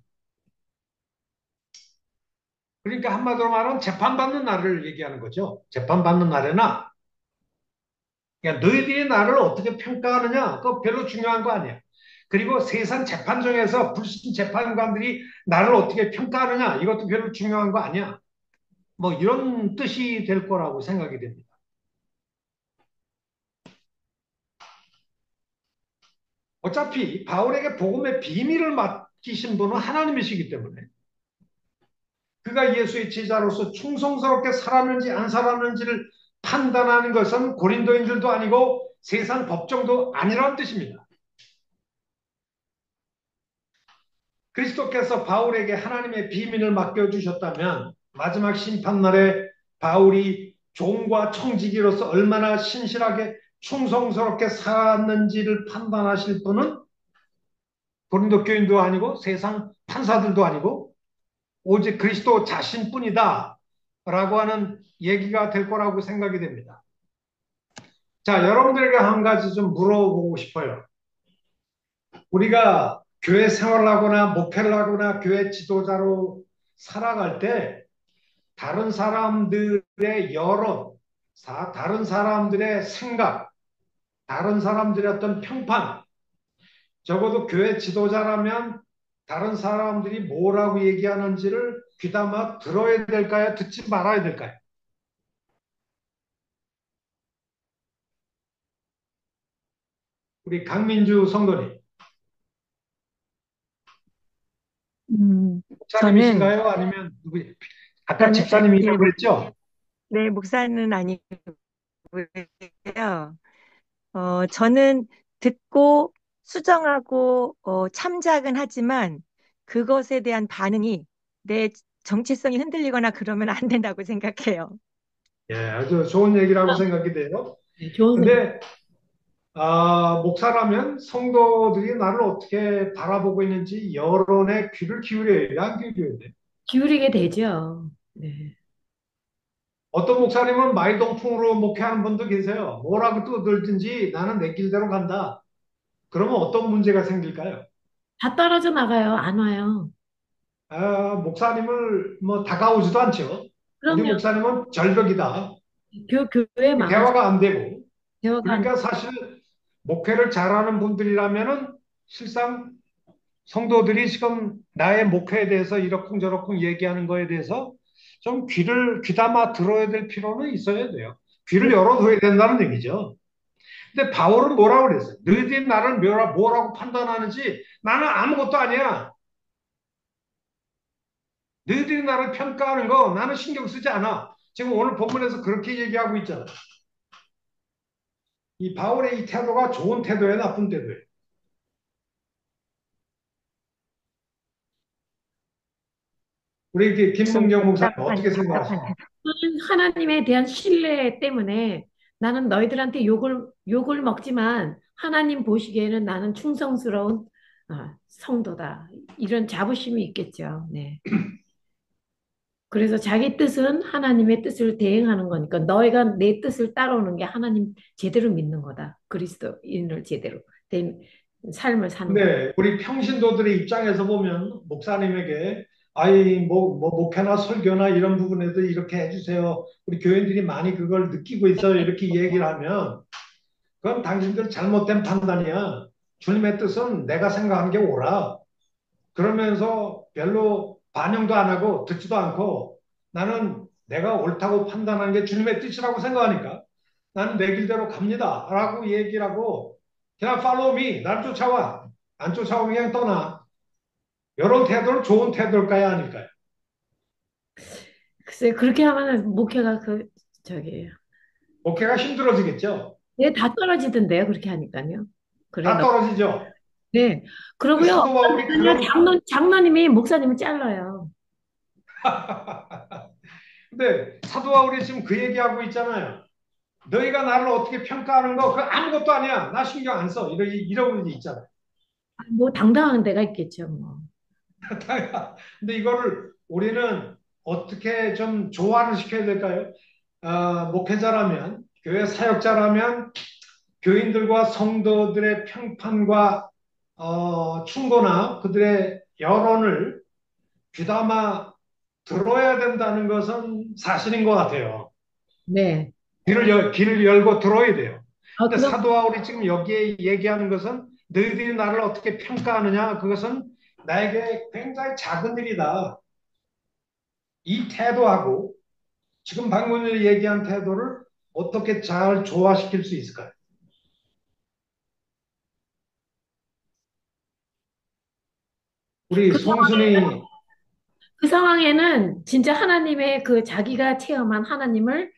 그러니까 한마디로 말하면 재판받는 날을 얘기하는 거죠. 재판받는 날에나 그러니까 너희들이 나를 어떻게 평가하느냐 그거 별로 중요한 거 아니야. 그리고 세상 재판정에서 불신 재판관들이 나를 어떻게 평가하느냐 이것도 별로 중요한 거 아니야. 뭐 이런 뜻이 될 거라고 생각이 됩니다. 어차피 바울에게 복음의 비밀을 맡기신 분은 하나님이시기 때문에 그가 예수의 제자로서 충성스럽게 살았는지 안 살았는지를 판단하는 것은 고린도인들도 아니고 세상 법정도 아니라는 뜻입니다. 그리스도께서 바울에게 하나님의 비밀을 맡겨주셨다면 마지막 심판날에 바울이 종과 청지기로서 얼마나 신실하게 충성스럽게 살았는지를 판단하실 분은 고린도 교인도 아니고 세상 판사들도 아니고 오직 그리스도 자신뿐이다 라고 하는 얘기가 될 거라고 생각이 됩니다. 자, 여러분들에게 한 가지 좀 물어보고 싶어요. 우리가 교회 생활을 하거나 목회를 하거나 교회 지도자로 살아갈 때 다른 사람들의 여론, 다른 사람들의 생각, 다른 사람들의 어떤 평판, 적어도 교회 지도자라면 다른 사람들이 뭐라고 얘기하는지를 귀담아 들어야 될까요? 듣지 말아야 될까요? 우리 강민주 성도님, 음, 저는, 목사님이신가요? 아니면 누구? 아까 저는, 예, 집사님이라고 그랬죠? 네, 목사는 아니고요. 저는 듣고 수정하고, 참작은 하지만 그것에 대한 반응이 내 정체성이 흔들리거나 그러면 안 된다고 생각해요. 예, 아주 좋은 얘기라고 생각이 돼요. 네, 좋은 생각. 근데 목사라면 성도들이 나를 어떻게 바라보고 있는지 여론에 귀를 기울여야 돼, 안 기울여야 돼. 기울이게 되죠. 네. 어떤 목사님은 마이동풍으로 목회하는 분도 계세요. 뭐라고 떠들든지 나는 내 길대로 간다. 그러면 어떤 문제가 생길까요? 다 떨어져 나가요. 안 와요. 목사님을 뭐 다가오지도 않죠. 우리 그럼요. 목사님은 절벽이다. 교회 망하죠. 대화가 안 되고. 대화가 안, 그러니까 사실 목회를 잘하는 분들이라면은 실상 성도들이 지금 나의 목회에 대해서 이러쿵저러쿵 얘기하는 거에 대해서 좀 귀담아 들어야 될 필요는 있어야 돼요. 귀를 열어둬야 된다는 얘기죠. 근데 바울은 뭐라고 그랬어요? 너희들이 나를 뭐라고 판단하는지 나는 아무것도 아니야. 너희들이 나를 평가하는 거 나는 신경 쓰지 않아. 지금 오늘 본문에서 그렇게 얘기하고 있잖아. 이 바울의 이 태도가 좋은 태도예요, 나쁜 태도예요? 우리 좀 김문경 목사님 답답한, 어떻게 답답한 생각하십니까? 저는 하나님에 대한 신뢰 때문에 나는 너희들한테 욕을 먹지만 하나님 보시기에는 나는 충성스러운 성도다. 이런 자부심이 있겠죠. 네. 그래서 자기 뜻은 하나님의 뜻을 대행하는 거니까 너희가 내 뜻을 따라오는 게 하나님 제대로 믿는 거다. 그리스도인을 제대로 된 삶을 사는 거다. 근데 우리 평신도들의 입장에서 보면 목사님에게 아이 뭐 목회나 설교나 이런 부분에도 이렇게 해주세요. 우리 교인들이 많이 그걸 느끼고 있어요. 이렇게 얘기를 하면 그건 당신들 잘못된 판단이야. 주님의 뜻은 내가 생각한 게 옳아. 그러면서 별로 반영도 안 하고 듣지도 않고 나는 내가 옳다고 판단하는 게 주님의 뜻이라고 생각하니까 나는 내 길대로 갑니다. 라고 얘기를 하고 그냥 follow me. 날 쫓아와. 안 쫓아오면 그냥 떠나. 이런 태도는 좋은 태도일까요? 아닐까요? 글쎄 그렇게 하면은 목회가 저기 목회가 힘들어지겠죠? 다 떨어지던데요. 그렇게 하니까요. 그래 다 너 떨어지죠? 네. 그 그러고요. 사도 바울이 아니야 그런 장로님이 목사님을 잘라요. 근데 사도 바울이 지금 그 얘기하고 있잖아요. 너희가 나를 어떻게 평가하는 거 그거 아무것도 아니야. 나 신경 안 써. 이러고 있잖아요. 뭐 당당한 데가 있겠죠. 뭐. 근데 이거를 우리는 어떻게 좀 조화를 시켜야 될까요? 목회자라면, 교회 사역자라면 교인들과 성도들의 평판과 충고나 그들의 여론을 귀담아 들어야 된다는 것은 사실인 것 같아요. 네. 귀를 열고 들어야 돼요. 근데 그건, 사도 바울이 지금 여기에 얘기하는 것은 너희들이 나를 어떻게 평가하느냐? 그것은 나에게 굉장히 작은 일이다. 이 태도하고 지금 방금 전에 얘기한 태도를 어떻게 잘 조화시킬 수 있을까요? 우리 그 송순이 그 상황에는 진짜 하나님의 그 자기가 체험한 하나님을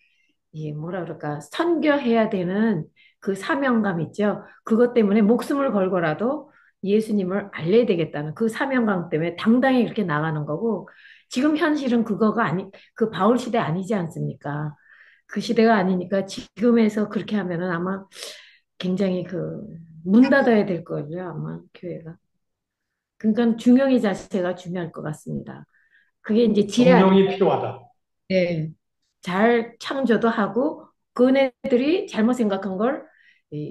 뭐라 그럴까 선교해야 되는 그 사명감 있죠. 그것 때문에 목숨을 걸고라도 예수님을 알려야 되겠다는 그 사명감 때문에 당당히 그렇게 나가는 거고 지금 현실은 그거가 아니 그 바울 시대 아니지 않습니까? 그 시대가 아니니까 지금에서 그렇게 하면은 아마 굉장히 그 문 닫아야 될 거예요, 아마 교회가. 그러니까 중용의 자세가 중요할 것 같습니다. 그게 이제 지혜 아니 성령이 필요하다. 네. 잘 창조도 하고 그네들이 잘못 생각한 걸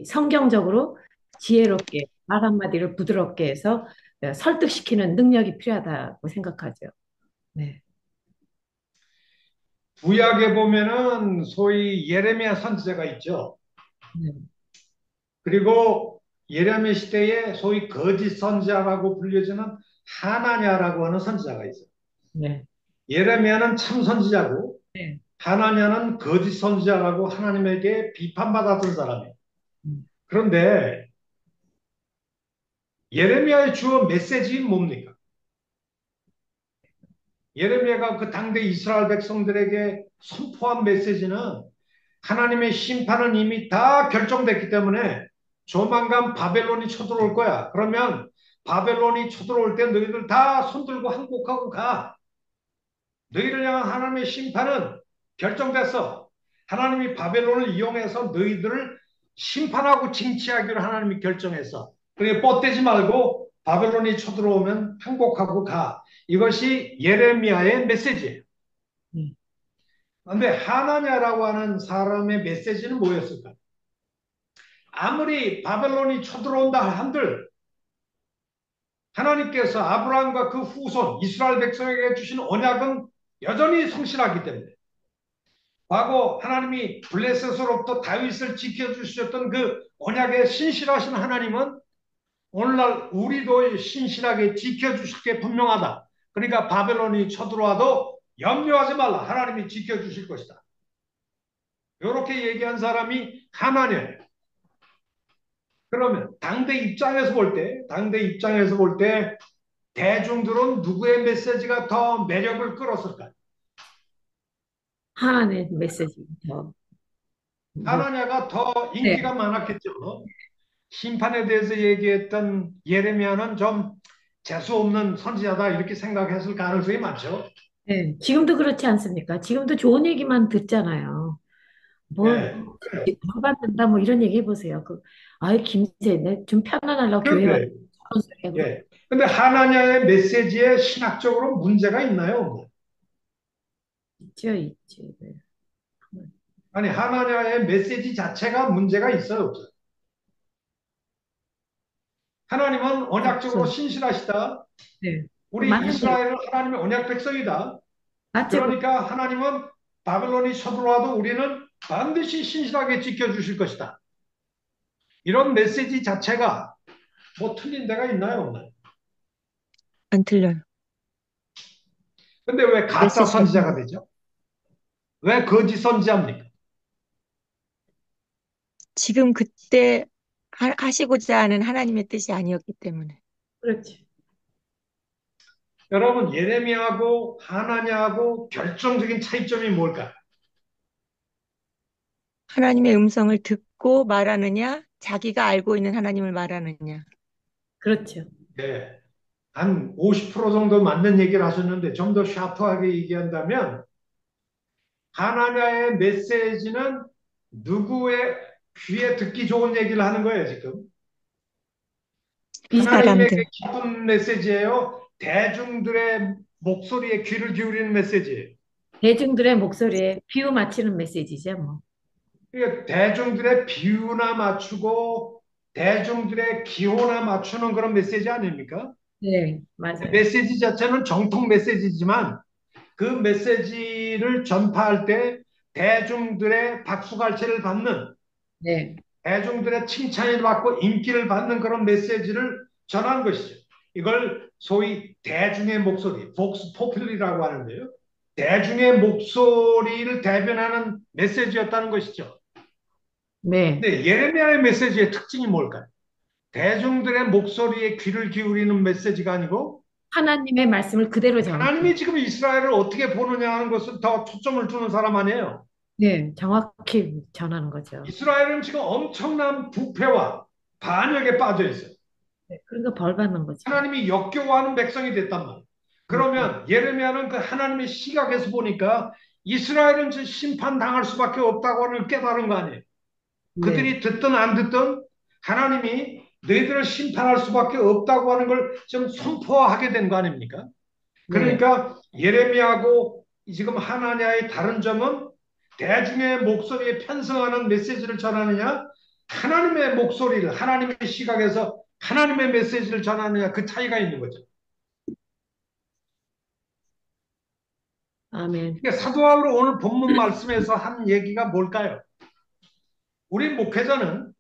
성경적으로 지혜롭게 말 한마디를 부드럽게 해서 설득시키는 능력이 필요하다고 생각하죠. 네. 구약에 보면은 소위 예레미야 선지자가 있죠. 네. 그리고 예레미야 시대에 소위 거짓 선지자라고 불려지는 하나냐라고 하는 선지자가 있어요. 네. 예레미야는 참 선지자고 네. 하나냐는 거짓 선지자라고 하나님에게 비판받았던 사람이에요. 음. 그런데 예레미야의 주어 메시지는 뭡니까? 예레미야가 그 당대 이스라엘 백성들에게 선포한 메시지는 하나님의 심판은 이미 다 결정됐기 때문에 조만간 바벨론이 쳐들어올 거야. 그러면 바벨론이 쳐들어올 때 너희들 다 손들고 항복하고 가. 너희를 향한 하나님의 심판은 결정됐어. 하나님이 바벨론을 이용해서 너희들을 심판하고 징치하기로 하나님이 결정했어. 그러니까 뻗대지 말고 바벨론이 쳐들어오면 항복하고 가. 이것이 예레미야의 메시지예요. 네. 그런데 하나냐라고 하는 사람의 메시지는 뭐였을까? 아무리 바벨론이 쳐들어온다 한들 하나님께서 아브라함과 그 후손 이스라엘 백성에게 주신 언약은 여전히 성실하기 때문에 과거 하나님이 블레셋으로부터 다윗을 지켜주셨던 그 언약에 신실하신 하나님은 오늘날 우리도 신실하게 지켜주실 게 분명하다. 그러니까 바벨론이 쳐들어와도 염려하지 말라. 하나님이 지켜주실 것이다. 이렇게 얘기한 사람이 하나님이에요. 그러면 당대 입장에서 볼 때 대중들은 누구의 메시지가 더 매력을 끌었을까? 하나님의 메시지부터 뭐 하나냐가 더 인기가 네. 많았겠죠. 심판에 대해서 얘기했던 예레미야는 좀 재수 없는 선지자다 이렇게 생각했을 가능성이 많죠. 네. 지금도 그렇지 않습니까? 지금도 좋은 얘기만 듣잖아요. 뭘 예. 받는다 뭐 이런 얘기 해보세요. 아이 김새 내좀 편안하려고 교회 왔 그런데 그런 소리 하고 예. 근데 하나냐의 메시지에 신학적으로 문제가 있나요? 있죠, 있죠. 네. 아니 하나냐의 메시지 자체가 문제가 있어요, 없어요? 하나님은 언약적으로 없어요. 신실하시다. 네. 그 우리 맞는데 이스라엘은 하나님의 언약 백성이다. 맞죠? 그러니까 하나님은 바벨론이 쳐들어와도 우리는 반드시 신실하게 지켜주실 것이다. 이런 메시지 자체가 뭐 틀린 데가 있나요? 없나요? 안 틀려요. 근데 왜 가짜 메시지가 선지자가 되죠? 왜 거짓 선지자입니까? 지금 그때 하시고자 하는 하나님의 뜻이 아니었기 때문에. 그렇지. 여러분 예레미야하고 하나냐하고 결정적인 차이점이 뭘까? 하나님의 음성을 듣고 말하느냐, 자기가 알고 있는 하나님을 말하느냐. 그렇죠. 네, 한 50% 정도 맞는 얘기를 하셨는데 좀 더 샤프하게 얘기한다면 하나냐의 메시지는 누구의 귀에 듣기 좋은 얘기를 하는 거예요, 지금. 이 하나님에게 사람들. 기쁜 메시지예요. 대중들의 목소리에 귀를 기울이는 메시지예요. 대중들의 목소리에 비유 맞추는 메시지죠, 뭐. 그러니까 대중들의 비유나 맞추고 대중들의 기호나 맞추는 그런 메시지 아닙니까? 네, 맞아요. 메시지 자체는 정통 메시지지만 그 메시지를 전파할 때 대중들의 박수갈채를 받는 네, 대중들의 칭찬을 받고 인기를 받는 그런 메시지를 전한 것이죠. 이걸 소위 대중의 목소리, 복스 포퓰리라고 하는데요. 대중의 목소리를 대변하는 메시지였다는 것이죠. 네. 근데 예레미야의 메시지의 특징이 뭘까요? 대중들의 목소리에 귀를 기울이는 메시지가 아니고 하나님의 말씀을 그대로 전하는. 하나님이 지금 이스라엘을 어떻게 보느냐 하는 것을 더 초점을 두는 사람 아니에요. 네, 정확히 전하는 거죠. 이스라엘은 지금 엄청난 부패와 반역에 빠져 있어요. 네, 그러니까 벌 받는 거죠. 하나님이 역겨워하는 백성이 됐단 말이에요. 네, 그러면 예레미야는 그 하나님의 시각에서 보니까 이스라엘은 심판당할 수밖에 없다고 하는 깨달은 거 아니에요. 네, 그들이 듣든 안 듣든 하나님이 너희들을 심판할 수밖에 없다고 하는 걸 좀 선포하게 된 거 아닙니까? 네, 그러니까 예레미야하고 지금 하나냐의 다른 점은 대중의 목소리에 편성하는 메시지를 전하느냐, 하나님의 목소리를 하나님의 시각에서 하나님의 메시지를 전하느냐 그 차이가 있는 거죠. 아멘. 그러니까 사도 바울은 오늘 본문 말씀에서 한 얘기가 뭘까요? 우리 목회자는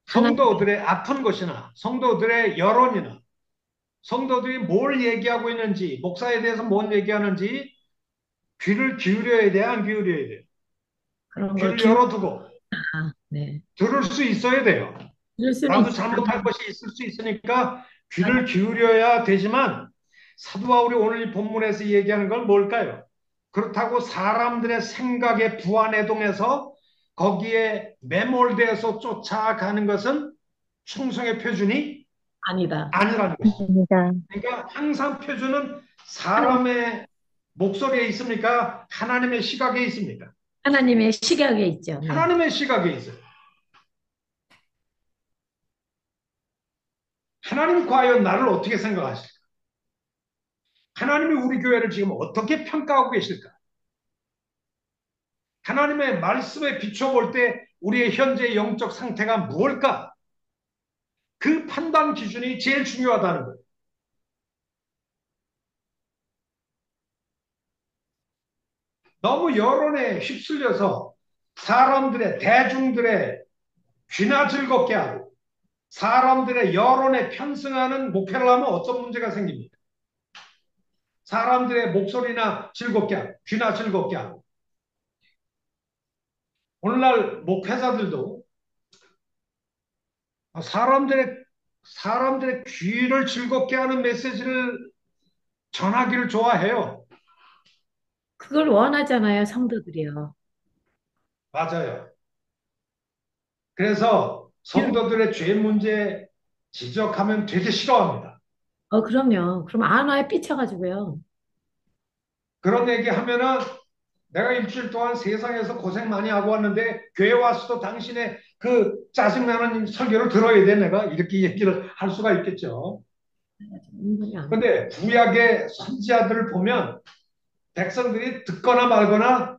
하나님, 성도들의 아픈 것이나 성도들의 여론이나 성도들이 뭘 얘기하고 있는지 목사에 대해서 뭘 얘기하는지 귀를 기울여야 돼, 안 기울여야 돼? 그런 걸 귀를 열어두고 네. 들을 수 있어야 돼요. 들을 수는 나도 있어요. 잘못할 것이 있을 수 있으니까 귀를 기울여야 되지만 사도 바울이 오늘 이 본문에서 얘기하는 건 뭘까요? 그렇다고 사람들의 생각에 부안해동해서 거기에 매몰되어서 쫓아가는 것은 충성의 표준이 아니다. 아니라는 것이죠. 입니다. 그러니까 항상 표준은 하나님, 사람의 목소리에 있습니까? 하나님의 시각에 있습니까? 하나님의 시각에 있죠. 네. 하나님의 시각에 있어요. 하나님 과연 나를 어떻게 생각하실까? 하나님이 우리 교회를 지금 어떻게 평가하고 계실까? 하나님의 말씀에 비춰볼 때 우리의 현재 영적 상태가 무엇일까? 그 판단 기준이 제일 중요하다는 거예요. 너무 여론에 휩쓸려서 사람들의, 대중들의 귀나 즐겁게 하고 사람들의 여론에 편승하는 목회를 하면 어떤 문제가 생깁니까? 사람들의 목소리나 즐겁게 하고 귀나 즐겁게 하고 오늘날 목회자들도 사람들의 사람들의 귀를 즐겁게 하는 메시지를 전하기를 좋아해요. 그걸 원하잖아요, 성도들이요. 맞아요. 그래서 성도들의 죄 문제 지적하면 되게 싫어합니다. 그럼요. 그럼 안와에 삐쳐가지고요. 그런 얘기 하면은 내가 일주일 동안 세상에서 고생 많이 하고 왔는데 교회 와서도 당신의 그 짜증나는 설교를 들어야 돼 내가 이렇게 얘기를 할 수가 있겠죠. 은근히 안. 근데 구약의 선지자들을 보면 백성들이 듣거나 말거나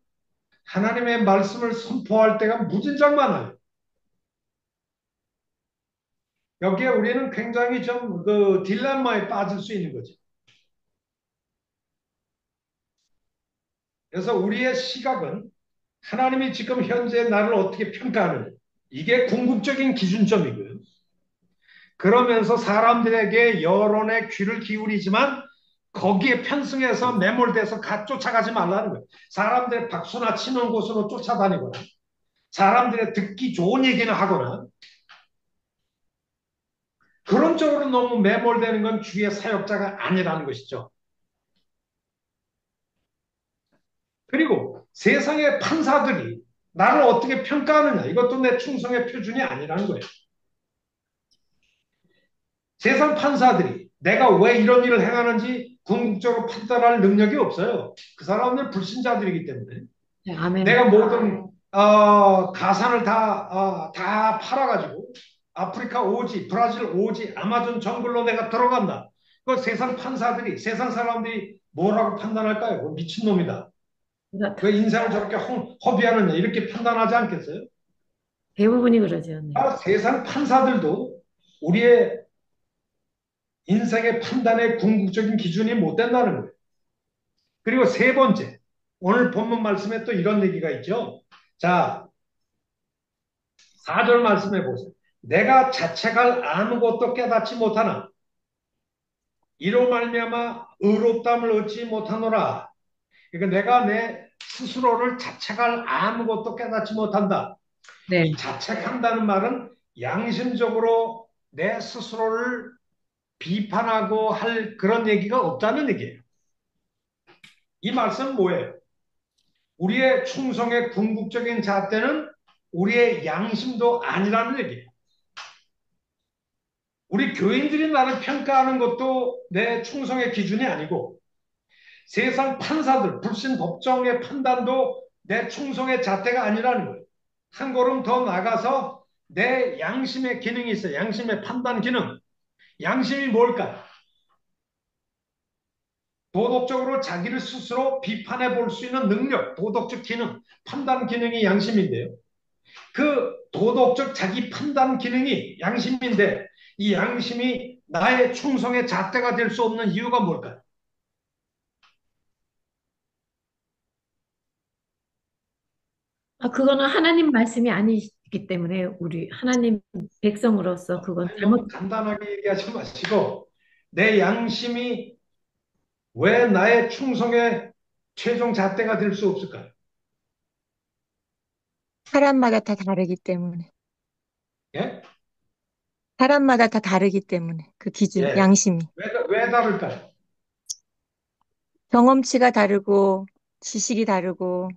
하나님의 말씀을 선포할 때가 무진장 많아요. 여기에 우리는 굉장히 좀 그 딜레마에 빠질 수 있는 거죠. 그래서 우리의 시각은 하나님이 지금 현재 나를 어떻게 평가하느냐. 이게 궁극적인 기준점이고요. 그러면서 사람들에게 여론의 귀를 기울이지만 거기에 편승해서 매몰돼서 쫓아가지 말라는 거예요. 사람들의 박수나 치는 곳으로 쫓아다니거나 사람들의 듣기 좋은 얘기는 하거나 그런 쪽으로 너무 매몰되는 건 주의 사역자가 아니라는 것이죠. 그리고 세상의 판사들이 나를 어떻게 평가하느냐 이것도 내 충성의 표준이 아니라는 거예요. 세상 판사들이 내가 왜 이런 일을 행하는지 궁극적으로 판단할 능력이 없어요. 그 사람들 불신자들이기 때문에 네, 아멘. 내가 모든 가산을 다 팔아가지고 아프리카 오지, 브라질 오지, 아마존 정글로 내가 들어간다. 그 세상 판사들이, 세상 사람들이 뭐라고 판단할까요? 미친놈이다. 왜 그렇다. 인생을 저렇게 허비하느냐 이렇게 판단하지 않겠어요? 대부분이 그러죠. 네. 세상 판사들도 우리의 인생의 판단의 궁극적인 기준이 못 된다는 거예요. 그리고 세 번째, 오늘 본문 말씀에 또 이런 얘기가 있죠. 자, 4절 말씀해 보세요. 내가 자책할 아무것도 깨닫지 못하나 이로 말미암아 의롭다함을 얻지 못하노라. 그러니까 내가 내 스스로를 자책할 아무것도 깨닫지 못한다. 이 네. 자책한다는 말은 양심적으로 내 스스로를 비판하고 할 그런 얘기가 없다는 얘기예요. 이 말씀은 뭐예요? 우리의 충성의 궁극적인 잣대는 우리의 양심도 아니라는 얘기예요. 우리 교인들이 나를 평가하는 것도 내 충성의 기준이 아니고 세상 판사들, 불신 법정의 판단도 내 충성의 잣대가 아니라는 거예요. 한 걸음 더 나가서 내 양심의 기능이 있어요. 양심의 판단 기능. 양심이 뭘까요? 도덕적으로 자기를 스스로 비판해 볼 수 있는 능력, 도덕적 기능, 판단 기능이 양심인데요. 그 도덕적 자기 판단 기능이 양심인데 이 양심이 나의 충성의 잣대가 될 수 없는 이유가 뭘까요? 그거는 하나님 말씀이 아니기 때문에 우리 하나님 백성으로서 그건 아니, 너무 잘못, 간단하게 얘기하지 마시고 내 양심이 왜 나의 충성의 최종 잣대가 될 수 없을까요? 사람마다 다 다르기 때문에. 예? 사람마다 다 다르기 때문에. 그 기준, 예. 양심이. 왜 다를까요? 경험치가 다르고, 지식이 다르고,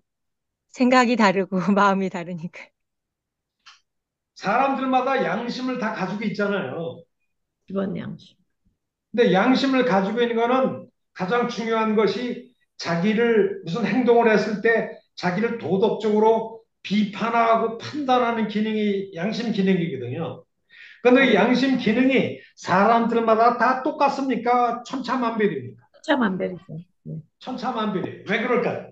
생각이 다르고, 마음이 다르니까. 사람들마다 양심을 다 가지고 있잖아요. 기본 양식. 근데 양심을 가지고 있는 거는 가장 중요한 것이 자기를 무슨 행동을 했을 때 자기를 도덕적으로 비판하고 판단하는 기능이 양심 기능이거든요. 그런데 이 양심 기능이 사람들마다 다 똑같습니까? 천차만별입니까? 천차만별이죠. 네. 천차만별이에요. 왜 그럴까요?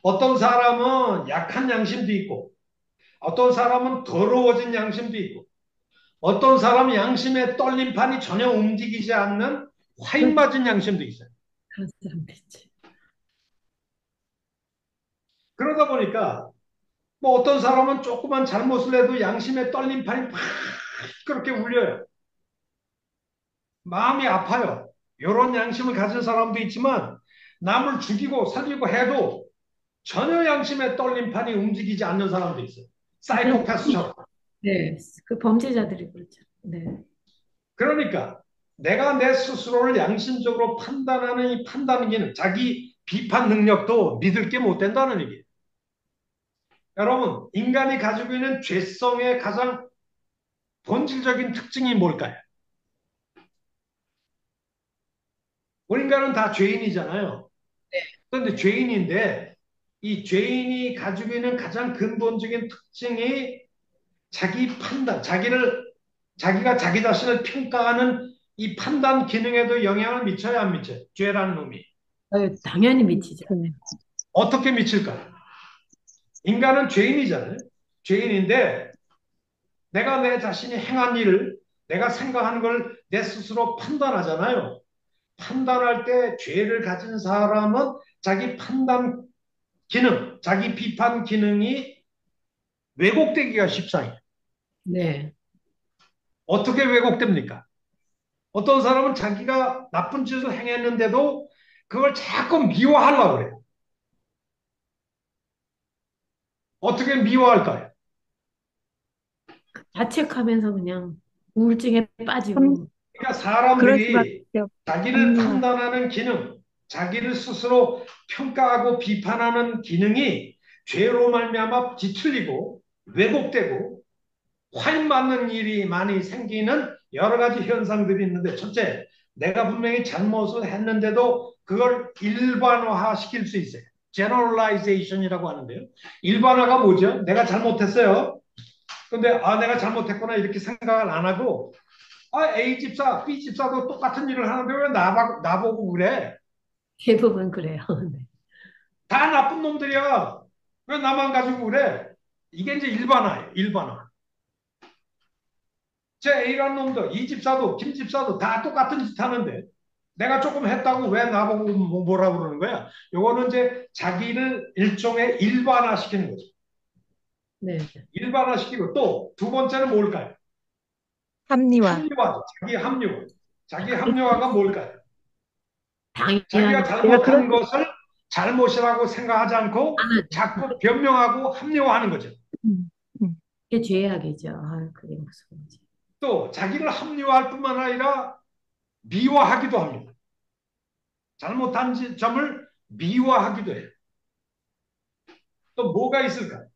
어떤 사람은 약한 양심도 있고, 어떤 사람은 더러워진 양심도 있고, 어떤 사람은 양심의 떨림판이 전혀 움직이지 않는 화인 그런, 맞은 양심도 있어요. 그런 사람도 있지. 그러다 보니까 뭐 어떤 사람은 조그만 잘못을 해도 양심의 떨림판이 막 그렇게 울려요. 마음이 아파요. 이런 양심을 가진 사람도 있지만 남을 죽이고 살리고 해도 전혀 양심의 떨림판이 움직이지 않는 사람도 있어요. 그런, 사이코패스처럼. 네. 그 범죄자들이 그렇죠. 네. 그러니까 내가 내 스스로를 양심적으로 판단하는 이 판단 기능, 자기 비판 능력도 믿을 게 못 된다는 얘기예요. 여러분, 인간이 가지고 있는 죄성의 가장 본질적인 특징이 뭘까요? 우리 인간은 다 죄인이잖아요. 그런데 죄인인데 이 죄인이 가지고 있는 가장 근본적인 특징이 자기 판단, 자기가 자기 자신을 평가하는 이 판단 기능에도 영향을 미쳐야 안 미쳐요? 죄라는 놈이. 당연히 미치죠. 네. 어떻게 미칠까? 인간은 죄인이잖아요. 죄인인데 내가 내 자신이 행한 일을 내가 생각하는 걸 내 스스로 판단하잖아요. 판단할 때 죄를 가진 사람은 자기 판단 기능, 자기 비판 기능이 왜곡되기가 쉽상해요. 네. 어떻게 왜곡됩니까? 어떤 사람은 자기가 나쁜 짓을 행했는데도 그걸 자꾸 미워하려고 그래요. 어떻게 미워할까요? 자책하면서 그냥 우울증에 참, 빠지고. 그러니까 그럴 수밖에 사람들이 없, 자기를 합리화. 판단하는 기능, 자기를 스스로 평가하고 비판하는 기능이 죄로 말미암아 뒤틀리고 왜곡되고 화인 맞는 일이 많이 생기는 여러 가지 현상들이 있는데 첫째, 내가 분명히 잘못을 했는데도 그걸 일반화 시킬 수 있어요. generalization이라고 하는데요. 일반화가 뭐죠? 내가 잘못했어요. 근데 내가 잘못했구나 이렇게 생각을 안 하고 A 집사, B 집사도 똑같은 일을 하는데 왜 나보고 그래? 대부분 그래요. 네. 다 나쁜 놈들이야. 왜 나만 가지고 그래? 이게 이제 일반화예요. 일반화. 제 A라는 놈도 이 집사도 김 집사도 다 똑같은 짓 하는데 내가 조금 했다고 왜 나보고 뭐라 그러는 거야? 요거는 이제 자기를 일종의 일반화시키는 거죠. 네. 일반화시키고 또 두 번째는 뭘까요? 합리화. 합리화죠. 자기 합리화. 자기 합리화가 뭘까요? 자기가 당연히 내가 그런 잘못한 것을 잘못이라고 생각하지 않고 자꾸 변명하고 합리화하는 거죠. 음, 음. 게 죄악이죠. 아, 그게 무슨 문제. 또 자기를 합리화할 뿐만 아니라 미화하기도 합니다. 잘못한 점을 미화하기도 해요. 또 뭐가 있을까요?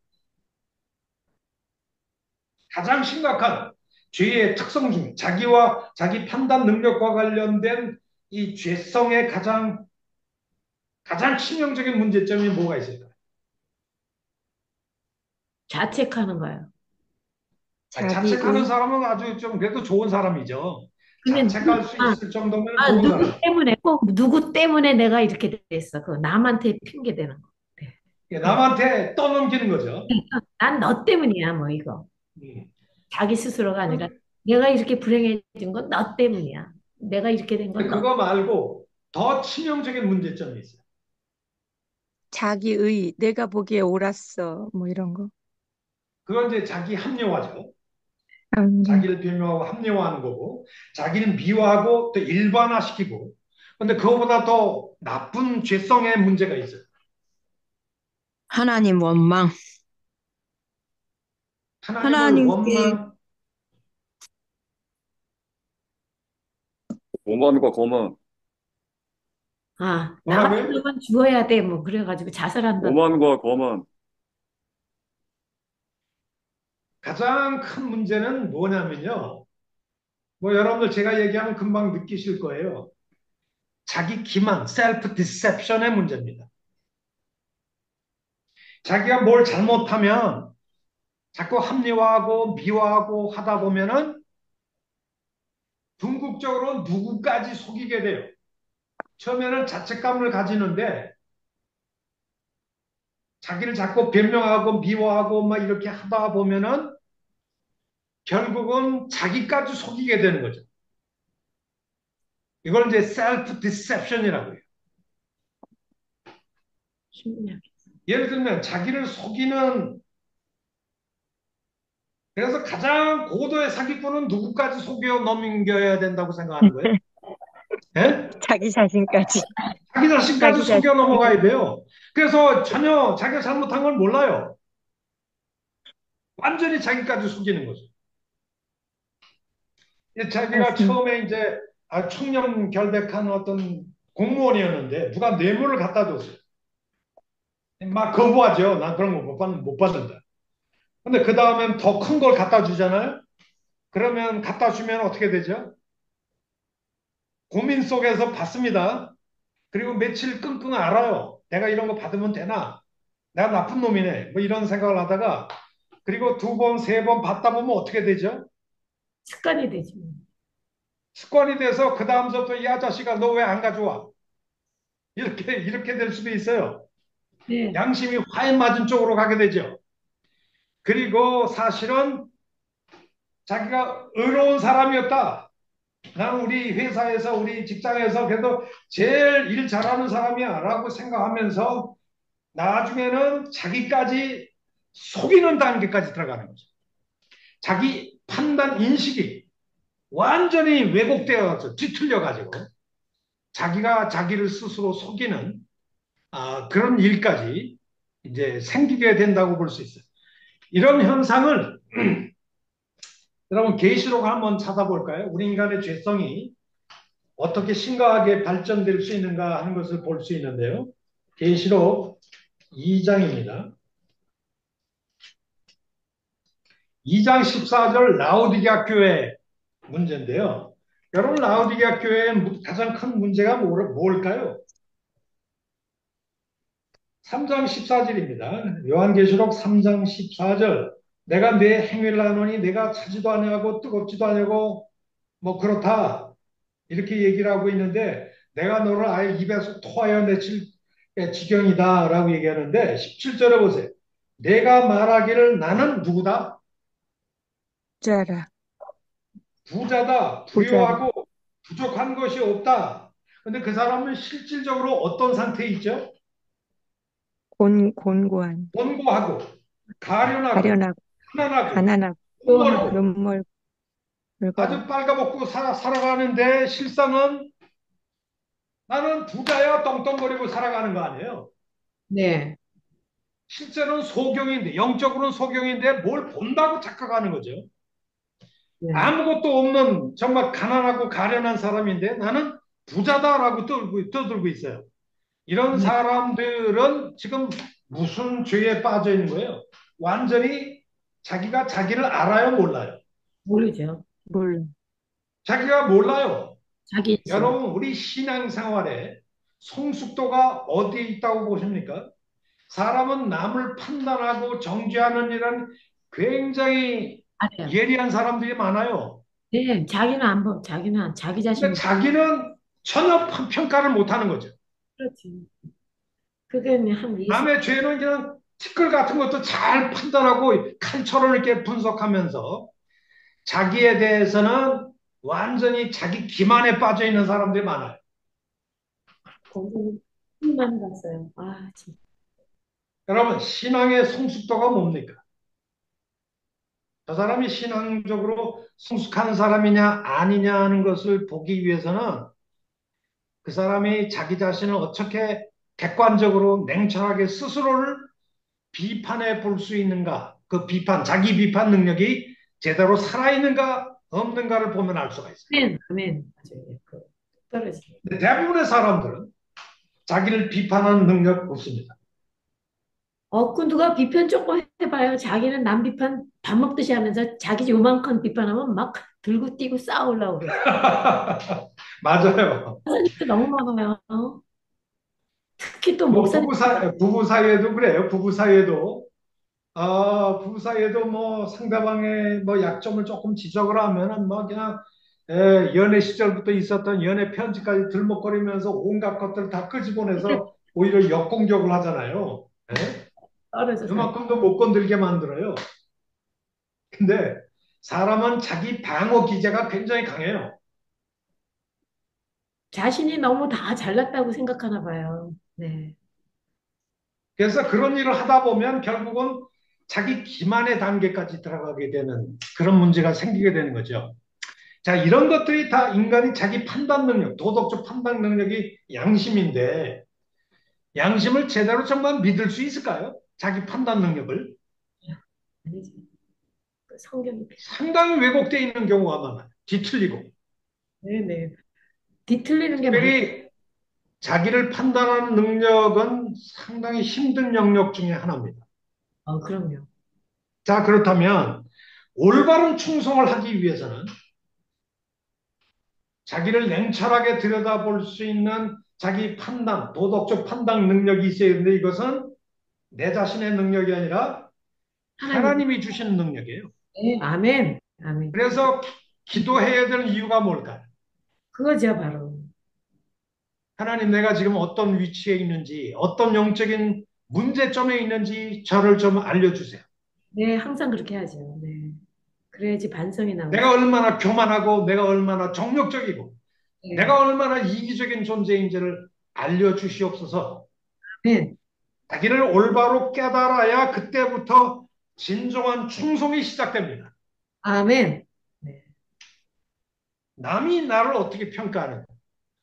가장 심각한 죄의 특성 중에 자기와 자기 판단 능력과 관련된 이 죄성의 가장 치명적인 문제점이 뭐가 있을까요? 자책하는 거예요. 자기 자책하는 의, 사람은 아주 좀 그래도 좋은 사람이죠. 근데 자책할 수 있을 정도면 좋은 누구 사람. 때문에 꼭 누구 때문에 내가 이렇게 됐어. 그 남한테 핑계 대는 거. 네. 어. 남한테 떠넘기는 거죠. 난 너 때문이야, 뭐 이거. 음. 자기 스스로가 아니라 내가 이렇게 불행해진 건 너 때문이야. 내가 이렇게 된 건 너. 그거 말고 더 치명적인 문제점이 있어요. 자기의, 내가 보기에 옳았어. 뭐 이런 거. 그건 이제 자기 합리화죠. 음, 자기를 변명하고 합리화하는 거고, 자기를 미화하고 또 일반화시키고, 근데 그거보다 더 나쁜 죄성의 문제가 있어요. 하나님 원망. 하나님을 하나님께 원망, 오만과 거만, 아, 나 같은 뭐라고요? 놈은 죽어야 돼. 뭐 그래가지고 자살한다. 오만과 거만, 가장 큰 문제는 뭐냐면요. 뭐 여러분들 제가 얘기하면 금방 느끼실 거예요. 자기 기만, 셀프 디셉션의 문제입니다. 자기가 뭘 잘못하면 자꾸 합리화하고 미화하고 하다 보면은 궁극적으로 누구까지 속이게 돼요. 처음에는 자책감을 가지는데 자기를 자꾸 변명하고 미워하고 막 이렇게 하다 보면은 결국은 자기까지 속이게 되는 거죠. 이걸 이제 셀프 디셉션이라고 해요. 심리학. 예를 들면 자기를 속이는 그래서 가장 고도의 사기꾼은 누구까지 속여 넘겨야 된다고 생각하는 거예요? 예? 자기 자신까지. 자기 자신까지 자기 속여 자신까지. 넘어가야 돼요. 그래서 전혀 자기가 잘못한 걸 몰라요. 완전히 자기까지 속이는 거죠. 자기가 맞습니다. 처음에 이제 청년 결백한 어떤 공무원이었는데 누가 뇌물을 갖다 줬어요. 막 거부하죠. 난 그런 거 못 받는다. 근데 그 다음엔 더 큰 걸 갖다 주잖아요. 그러면 갖다 주면 어떻게 되죠? 고민 속에서 받습니다. 그리고 며칠 끙끙 앓아요. 내가 이런 거 받으면 되나? 내가 나쁜 놈이네. 뭐 이런 생각을 하다가 그리고 두 번, 세 번 받다 보면 어떻게 되죠? 습관이 되지. 뭐. 습관이 돼서 그 다음부터 이 아저씨가 너 왜 안 가져와? 이렇게 될 수도 있어요. 네. 양심이 화에 맞은 쪽으로 가게 되죠. 그리고 사실은 자기가 의로운 사람이었다. 나는 우리 회사에서, 우리 직장에서 그래도 제일 일 잘하는 사람이야 라고 생각하면서 나중에는 자기까지 속이는 단계까지 들어가는 거죠. 자기 판단 인식이 완전히 왜곡되어서 뒤틀려가지고 자기가 자기를 스스로 속이는 그런 일까지 이제 생기게 된다고 볼 수 있어요. 이런 현상을 여러분 계시록 한번 찾아볼까요? 우리 인간의 죄성이 어떻게 심각하게 발전될 수 있는가 하는 것을 볼 수 있는데요. 계시록 2장입니다. 2장 14절 라오디게아 교회 문제인데요. 여러분 라오디게아 교회의 가장 큰 문제가 뭘까요? 3장 14절입니다. 요한계시록 3장 14절 내가 내 행위를 아노니 내가 차지도 아니하고 뜨겁지도 아니하고 뭐 그렇다 이렇게 얘기를 하고 있는데 내가 너를 아예 입에서 토하여 내칠 지경이다라고 얘기하는데 17절에 보세요. 내가 말하기를 나는 누구다? 부자라, 부자다, 부자라, 부유하고 부족한 것이 없다. 근데 그 사람은 실질적으로 어떤 상태에 있죠? 곤고한, 곤고하고 가련하고 가련하고, 가난하고 가난하고, 또 하고 눈멀고 눈멀, 아주 물거라고. 빨가벗고 살아가는데 실상은 나는 부자야 떵떵거리고 살아가는 거 아니에요. 네. 실제로는 소경인데 영적으로는 소경인데 뭘 본다고 착각하는 거죠. 네. 아무것도 없는 정말 가난하고 가련한 사람인데 나는 부자다라고 떠들고 있어요. 이런 네. 사람들은 지금 무슨 죄에 빠져 있는 거예요? 완전히 자기가 자기를 알아요, 몰라요? 모르죠. 몰라. 자기가 몰라요. 자기 인식. 여러분, 우리 신앙생활에 성숙도가 어디에 있다고 보십니까? 사람은 남을 판단하고 정죄하는 일은 굉장히 알아요. 예리한 사람들이 많아요. 네. 자기는 안 보, 자기는 자기 근데 자신을 자기는 전혀 평가를 못 하는 거죠. 그렇지. 그게 한 20, 남의 죄는 그냥 티끌 같은 것도 잘 판단하고 칼처럼 이렇게 분석하면서 자기에 대해서는 완전히 자기 기만에 빠져 있는 사람들이 많아요. 거기는 힘만 갔어요. 아, 진짜. 여러분, 신앙의 성숙도가 뭡니까? 저 사람이 신앙적으로 성숙한 사람이냐 아니냐 하는 것을 보기 위해서는 그 사람이 자기 자신을 어떻게 객관적으로 냉철하게 스스로를 비판해 볼 수 있는가, 그 비판, 자기 비판 능력이 제대로 살아있는가 없는가를 보면 알 수가 있어요. 아멘, 아멘. 맞아요. 그, 떨어지. 근데 대부분의 사람들은 자기를 비판하는 능력 없습니다. 그 누가 비판 조금 해봐요. 자기는 남 비판 밥 먹듯이 하면서 자기 요만큼 비판하면 막 들고 뛰고 싸우려고 그러죠. 맞아요. 사람이 너무 많아요. 특히 또 뭐 목사님. 부부 사이에도 그래요. 부부 사이에도 뭐 상대방의 뭐 약점을 조금 지적을 하면은 뭐 그냥 연애 시절부터 있었던 연애 편지까지 들먹거리면서 온갖 것들을 다 끄집어내서 오히려 역공격을 하잖아요. 예? 떨어져 살. 그만큼도 못 건들게 만들어요. 근데 사람은 자기 방어 기제가 굉장히 강해요. 자신이 너무 다 잘났다고 생각하나 봐요. 네. 그래서 그런 일을 하다 보면 결국은 자기 기만의 단계까지 들어가게 되는 그런 문제가 생기게 되는 거죠. 자, 이런 것들이 다 인간이 자기 판단 능력, 도덕적 판단 능력이 양심인데, 양심을 제대로 정말 믿을 수 있을까요? 자기 판단 능력을. 아니지. 그 성경이. 상당히 왜곡되어 있는 경우가 많아요. 뒤틀리고. 네네. 뒤틀리는 게 많죠. 특별히 자기를 판단하는 능력은 상당히 힘든 영역 중에 하나입니다. 그럼요. 자, 그렇다면 올바른 충성을 하기 위해서는 자기를 냉철하게 들여다볼 수 있는 자기 판단, 도덕적 판단 능력이 있어야 되는데 이것은 내 자신의 능력이 아니라 하나님. 하나님이 주시는 능력이에요. 네, 아멘. 아멘. 그래서 기도해야 되는 이유가 뭘까요? 그거죠, 바로. 하나님 내가 지금 어떤 위치에 있는지, 어떤 영적인 문제점에 있는지 저를 좀 알려주세요. 네, 항상 그렇게 하죠. 네. 그래야지 반성이 내가 나오지. 얼마나 교만하고 내가 얼마나 정력적이고 네. 내가 얼마나 이기적인 존재인지를 알려주시옵소서. 아멘. 자기를 올바로 깨달아야 그때부터 진정한 충성이 시작됩니다. 아멘. 네. 남이 나를 어떻게 평가하는가?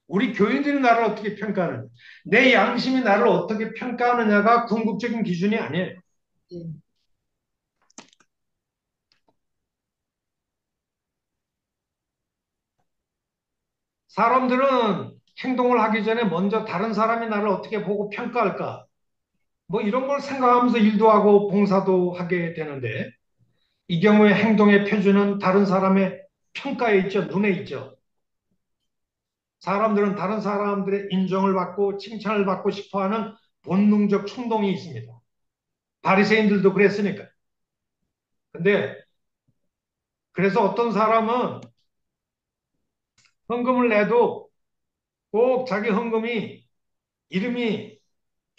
우리 교인들이 나를 어떻게 평가하느냐? 내 양심이 나를 어떻게 평가하느냐가 궁극적인 기준이 아니에요. 네. 사람들은 행동을 하기 전에 먼저 다른 사람이 나를 어떻게 보고 평가할까? 뭐 이런 걸 생각하면서 일도 하고 봉사도 하게 되는데 이 경우에 행동의 표준은 다른 사람의 평가에 있죠. 눈에 있죠. 사람들은 다른 사람들의 인정을 받고 칭찬을 받고 싶어하는 본능적衝동이 있습니다. 바리새인들도 그랬으니까. 근데 그래서 어떤 사람은 헌금을 내도 꼭 자기 헌금이 이름이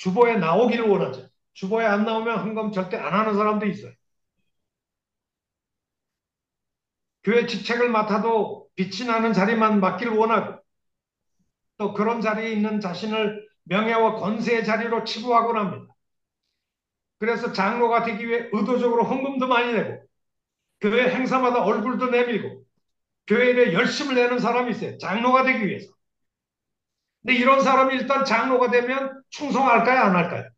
주보에 나오기를 원하죠. 주보에 안 나오면 헌금 절대 안 하는 사람도 있어요. 교회 직책을 맡아도 빛이 나는 자리만 맡기를 원하고 또 그런 자리에 있는 자신을 명예와 권세의 자리로 치부하곤 합니다. 그래서 장로가 되기 위해 의도적으로 헌금도 많이 내고 교회 행사마다 얼굴도 내밀고 교회에 열심을 내는 사람이 있어요. 장로가 되기 위해서. 근데 이런 사람이 일단 장로가 되면 충성할까요? 안 할까요?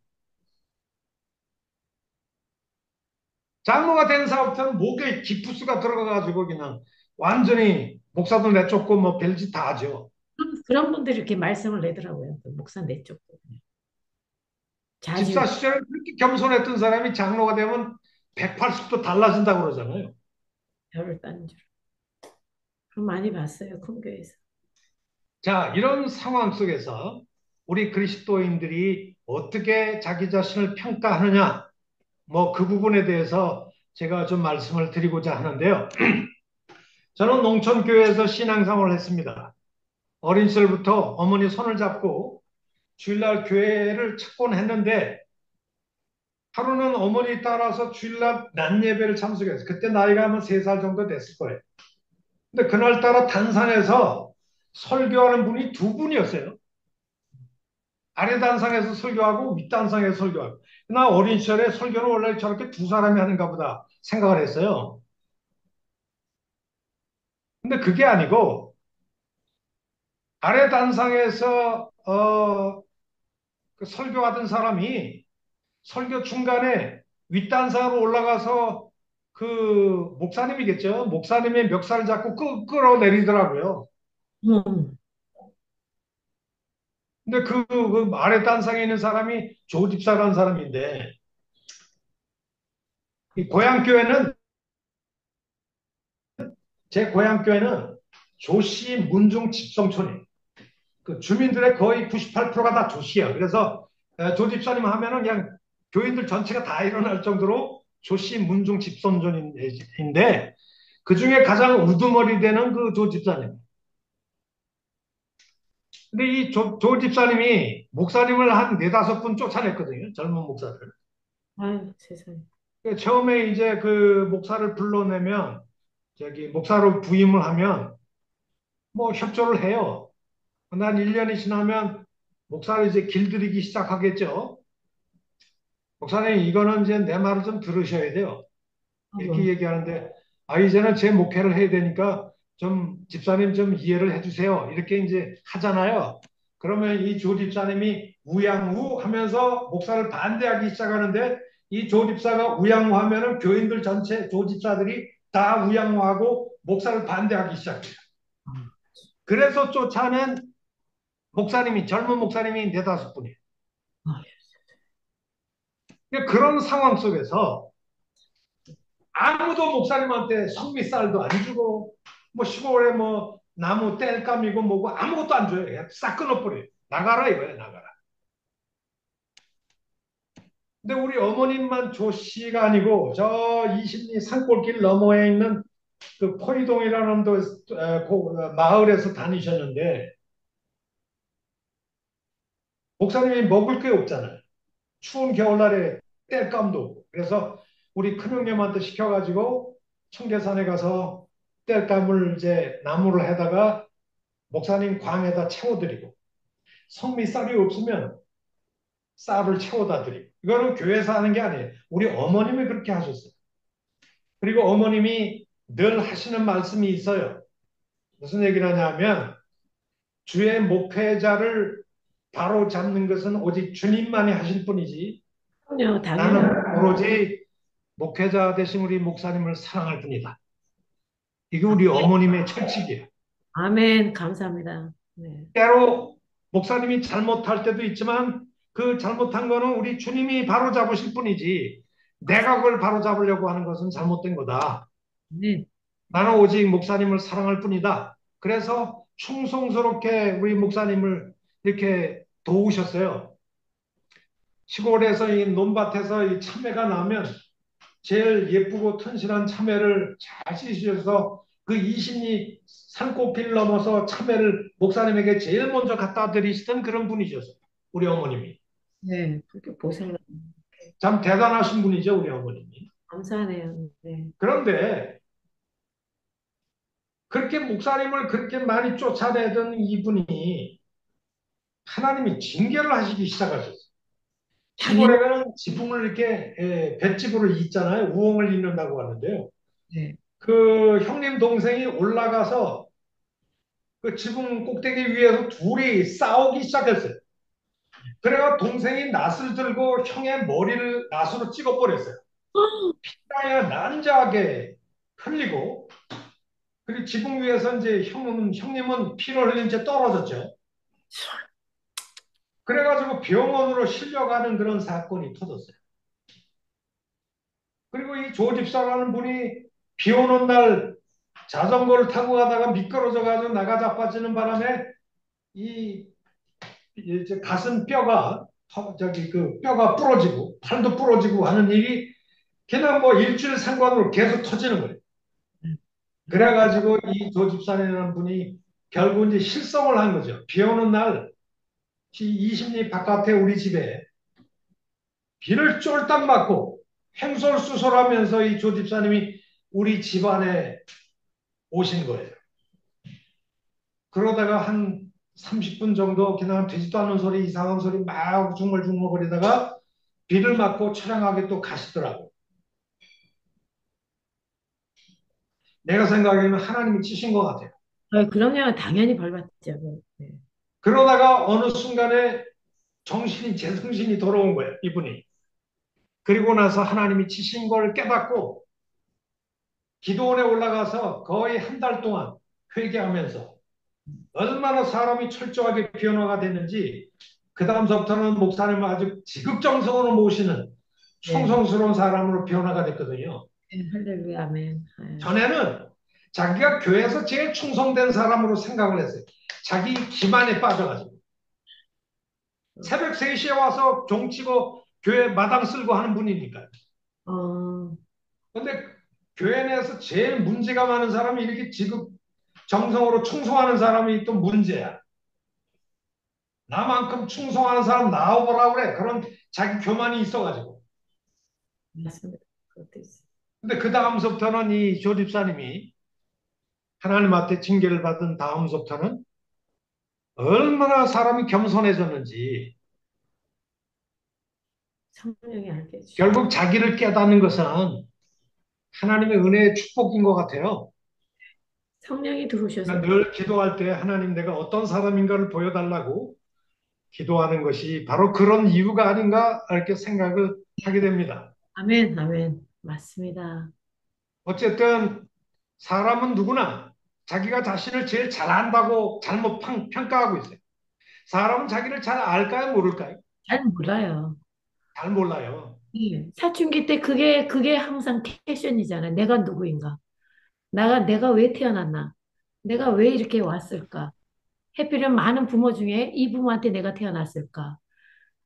장로가 된 사람부터는 목에 기푸스가 들어가가지고 그냥 완전히 목사도 내쫓고 뭐 별짓 다 하죠. 그런 분들이 이렇게 말씀을 내더라고요. 그 목사 내쫓고. 자질, 집사 시절에 그렇게 겸손했던 사람이 장로가 되면 180도 달라진다고 그러잖아요. 별을 따는 줄. 그럼 많이 봤어요, 큰 교회에서. 자, 이런 상황 속에서 우리 그리스도인들이 어떻게 자기 자신을 평가하느냐, 뭐 그 부분에 대해서 제가 좀 말씀을 드리고자 하는데요. 저는 농촌교회에서 신앙생활을 했습니다. 어린 시절부터 어머니 손을 잡고 주일날 교회를 찾곤 했는데 하루는 어머니 따라서 주일날 낮 예배를 참석했어요. 그때 나이가 아마 3살 정도 됐을 거예요. 근데 그날따라 단상에서 설교하는 분이 두 분이었어요. 아래 단상에서 설교하고 윗 단상에서 설교하고. 나 어린 시절에 설교는 원래 저렇게 두 사람이 하는가 보다 생각을 했어요. 근데 그게 아니고 아래 단상에서 그 설교하던 사람이 설교 중간에 윗 단상으로 올라가서 그 목사님이겠죠. 목사님의 멱살을 잡고 끌어내리더라고요. 음, 근데 그 아래 단상에 있는 사람이 조 집사라는 사람인데 이 고향 교회는 제 고향 교회는 조씨 문중 집성촌이에요. 그 주민들의 거의 98%가 다 조씨야. 그래서 조 집사님 하면은 그냥 교인들 전체가 다 일어날 정도로 조씨 문중 집성촌인데 그 중에 가장 우두머리 되는 그 조 집사님. 근데 이 조 집사님이 목사님을 한 네다섯 분 쫓아냈거든요. 젊은 목사를. 아유, 세상에. 처음에 이제 그 목사를 불러내면 저기 목사로 부임을 하면 뭐 협조를 해요. 난 1년이 지나면 목사를 이제 길들이기 시작하겠죠. 목사님, 이거는 이제 내 말을 좀 들으셔야 돼요. 이렇게 아이고, 얘기하는데, 이제는 제 목회를 해야 되니까 좀 집사님 좀 이해를 해주세요. 이렇게 이제 하잖아요. 그러면 이 조 집사님이 우양우 하면서 목사를 반대하기 시작하는데 이 조 집사가 우양우 하면은 교인들 전체 조 집사들이 다 우양우하고 목사를 반대하기 시작해요. 그래서 쫓아낸 목사님이 젊은 목사님이 네다섯 분이에요. 아유, 그러니까 그런 상황 속에서 아무도 목사님한테 성미쌀도 안 주고 뭐 시골에 뭐 나무 땔감이고 뭐고 아무것도 안 줘요. 그냥 싹 끊어버려요. 나가라 이거예요. 나가라. 근데 우리 어머님만 조씨가 아니고 저 이십리 산골길 너머에 있는 그 포이동이라는 마을에서 다니셨는데 목사님이 먹을 게 없잖아요. 추운 겨울날에 땔감도 없고. 그래서 우리 큰형님한테 시켜가지고 청계산에 가서 땔감을 이제 나무를 해다가 목사님 광에다 채워드리고 성미 쌀이 없으면 쌀을 채워다 드리고 이거는 교회에서 하는 게 아니에요. 우리 어머님이 그렇게 하셨어요. 그리고 어머님이 늘 하시는 말씀이 있어요. 무슨 얘기를 하냐면 주의 목회자를 바로 잡는 것은 오직 주님만이 하실 뿐이지 그럼요, 나는 당연한. 오로지 목회자 되신 우리 목사님을 사랑할 뿐이다. 이게 우리 어머님의 철칙이에요. 아멘, 감사합니다. 네. 때로 목사님이 잘못할 때도 있지만 그 잘못한 거는 우리 주님이 바로 잡으실 뿐이지 내가 그걸 바로 잡으려고 하는 것은 잘못된 거다. 네. 나는 오직 목사님을 사랑할 뿐이다. 그래서 충성스럽게 우리 목사님을 이렇게 도우셨어요. 시골에서 이 논밭에서 이 참외가 나면 제일 예쁘고 튼실한 참외를 잘 씻으셔서 그 이십리 산꽃길 넘어서 참외를 목사님에게 제일 먼저 갖다 드리시던 그런 분이셨어요. 우리 어머님이. 네, 그렇게 보살로 참 대단하신 분이죠, 우리 어머님이. 감사하네요. 네. 그런데 그렇게 목사님을 그렇게 많이 쫓아내던 이분이 하나님이 징계를 하시기 시작하셨어요. 당연히, 시골에는 지붕을 이렇게 볏짚으로 잇잖아요. 우엉을 잇는다고 하는데요. 네. 그 형님 동생이 올라가서 그 지붕 꼭대기 위에서 둘이 싸우기 시작했어요. 그래가 동생이 낫을 들고 형의 머리를 낫으로 찍어버렸어요. 피가 난자하게 흘리고 그리고 지붕 위에서 이제 형님은 피를 흘린 채 떨어졌죠. 그래가지고 병원으로 실려가는 그런 사건이 터졌어요. 그리고 이 조 집사라는 분이 비 오는 날 자전거를 타고 가다가 미끄러져가지고 나가 자빠지는 바람에 이 이제 가슴 뼈가 저기 그 뼈가 부러지고 팔도 부러지고 하는 일이 그냥 뭐 일주일 상관으로 계속 터지는 거예요. 그래가지고 이 조 집사라는 분이 결국 이제 실성을 한 거죠. 비 오는 날 20리 바깥에 우리 집에 비를 쫄딱 맞고 횡설수설하면서 이 조 집사님이 우리 집안에 오신 거예요. 그러다가 한 30분 정도 그냥 되지도 않는 소리, 이상한 소리 막 중얼중얼거리다가 비를 맞고 처량하게 또 가시더라고. 내가 생각하기에는 하나님이 치신 것 같아요. 그럼요. 당연히 벌 받죠. 네. 그러다가 어느 순간에 제정신이 돌아온 거예요, 이분이. 그리고 나서 하나님이 치신 걸 깨닫고 기도원에 올라가서 거의 한 달 동안 회개하면서 얼마나 사람이 철저하게 변화가 됐는지 그 다음서부터는 목사님을 아주 지극정성으로 모시는 네. 충성스러운 사람으로 변화가 됐거든요. 네, 할렐루야, 아멘. 네. 전에는 자기가 교회에서 제일 충성된 사람으로 생각을 했어요. 자기 기만에 빠져가지고. 새벽 3시에 와서 종치고 교회 마당 쓸고 하는 분이니까요. 어, 근데 교회 내에서 제일 문제가 많은 사람이 이렇게 지극 정성으로 충성하는 사람이 또 문제야. 나만큼 충성하는 사람 나와보라고 그래. 그런 자기 교만이 있어가지고. 맞습니다. 그것도 있어요. 근데 그 다음서부터는 이 조집사님이 하나님한테 징계를 받은 다음서부터는 얼마나 사람이 겸손해졌는지 성령이 알게 해주셔. 결국 자기를 깨닫는 것은 하나님의 은혜의 축복인 것 같아요. 성령이 들어오셔서 그러니까 늘 기도할 때 하나님 내가 어떤 사람인가를 보여달라고 기도하는 것이 바로 그런 이유가 아닌가 이렇게 생각을 하게 됩니다. 아멘, 아멘. 맞습니다. 어쨌든 사람은 누구나 자기가 자신을 제일 잘한다고 잘못 평가하고 있어요. 사람은 자기를 잘 알까요, 모를까요? 잘 몰라요. 잘 몰라요. 예. 사춘기 때 그게 항상 퀘션이잖아요. 내가 누구인가? 내가 왜 태어났나? 내가 왜 이렇게 왔을까? 해필이면 많은 부모 중에 이 부모한테 내가 태어났을까?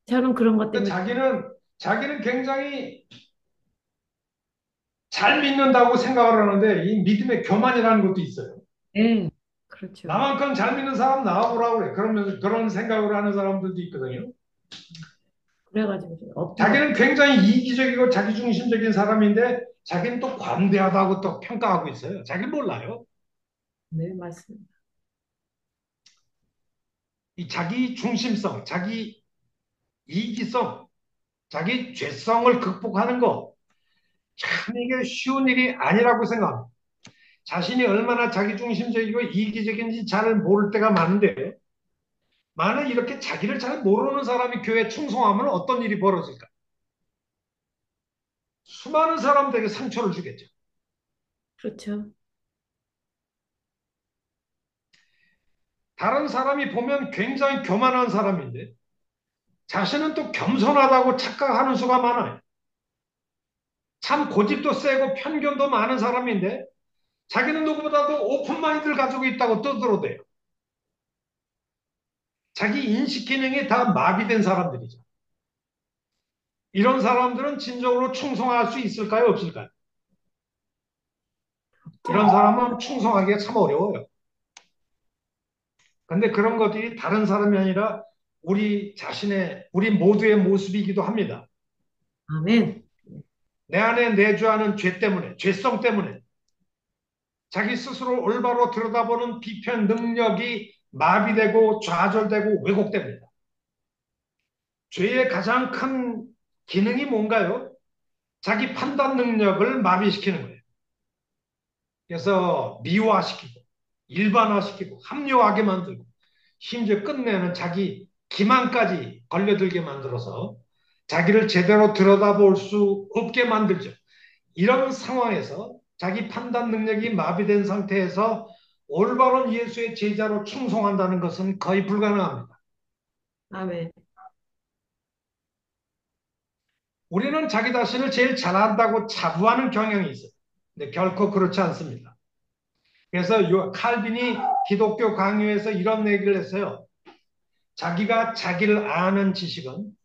저는 그런 것 근데 때문에, 자기는 굉장히 잘 믿는다고 생각을 하는데 이 믿음의 교만이라는 것도 있어요. 예, 그렇죠. 나만큼 잘 믿는 사람 나와보라고 그래. 그러면 그런 생각을 하는 사람들도 있거든요. 그래가지고 좀 엎드려. 자기는 굉장히 이기적이고 자기중심적인 사람인데 자기는 또 관대하다고 또 평가하고 있어요. 자기는 몰라요. 네, 맞습니다. 이 자기 중심성, 자기 이기성, 자기 죄성을 극복하는 거, 참 이게 쉬운 일이 아니라고 생각합니다. 자신이 얼마나 자기중심적이고 이기적인지 잘 모를 때가 많은데, 만약 이렇게 자기를 잘 모르는 사람이 교회에 충성하면 어떤 일이 벌어질까? 수많은 사람들에게 상처를 주겠죠. 그렇죠. 다른 사람이 보면 굉장히 교만한 사람인데, 자신은 또 겸손하다고 착각하는 수가 많아요. 참 고집도 세고 편견도 많은 사람인데, 자기는 누구보다도 오픈 마인드를 가지고 있다고 떠들어대요. 자기 인식 기능이 다 마비된 사람들이죠. 이런 사람들은 진정으로 충성할 수 있을까요? 없을까요? 이런 사람은 충성하기가 참 어려워요. 근데 그런 것들이 다른 사람이 아니라 우리 모두의 모습이기도 합니다. 아멘. 내 안에 내주하는 죄 때문에, 죄성 때문에 자기 스스로 올바로 들여다보는 비편 능력이 마비되고 좌절되고 왜곡됩니다. 죄의 가장 큰 기능이 뭔가요? 자기 판단 능력을 마비시키는 거예요. 그래서 미화시키고 일반화시키고 합리화하게 만들고 심지어 끝내는 자기 기만까지 걸려들게 만들어서 자기를 제대로 들여다볼 수 없게 만들죠. 이런 상황에서 자기 판단 능력이 마비된 상태에서 올바른 예수의 제자로 충성한다는 것은 거의 불가능합니다. 아멘. 우리는 자기 자신을 제일 잘한다고 자부하는 경향이 있어요. 근데 결코 그렇지 않습니다. 그래서 칼빈이 기독교 강요에서 이런 얘기를 했어요. 자기가 자기를 아는 지식은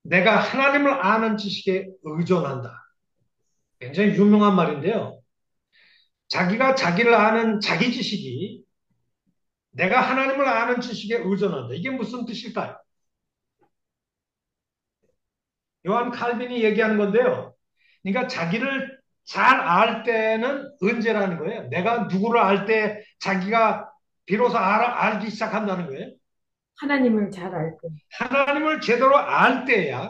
내가 하나님을 아는 지식에 의존한다. 굉장히 유명한 말인데요. 자기가 자기를 아는 자기 지식이 내가 하나님을 아는 지식에 의존한다. 이게 무슨 뜻일까요? 요한 칼빈이 얘기하는 건데요. 그러니까 자기를 잘 알 때는 언제라는 거예요. 내가 누구를 알 때 자기가 비로소 알기 시작한다는 거예요. 하나님을 잘 알 때. 하나님을 제대로 알 때야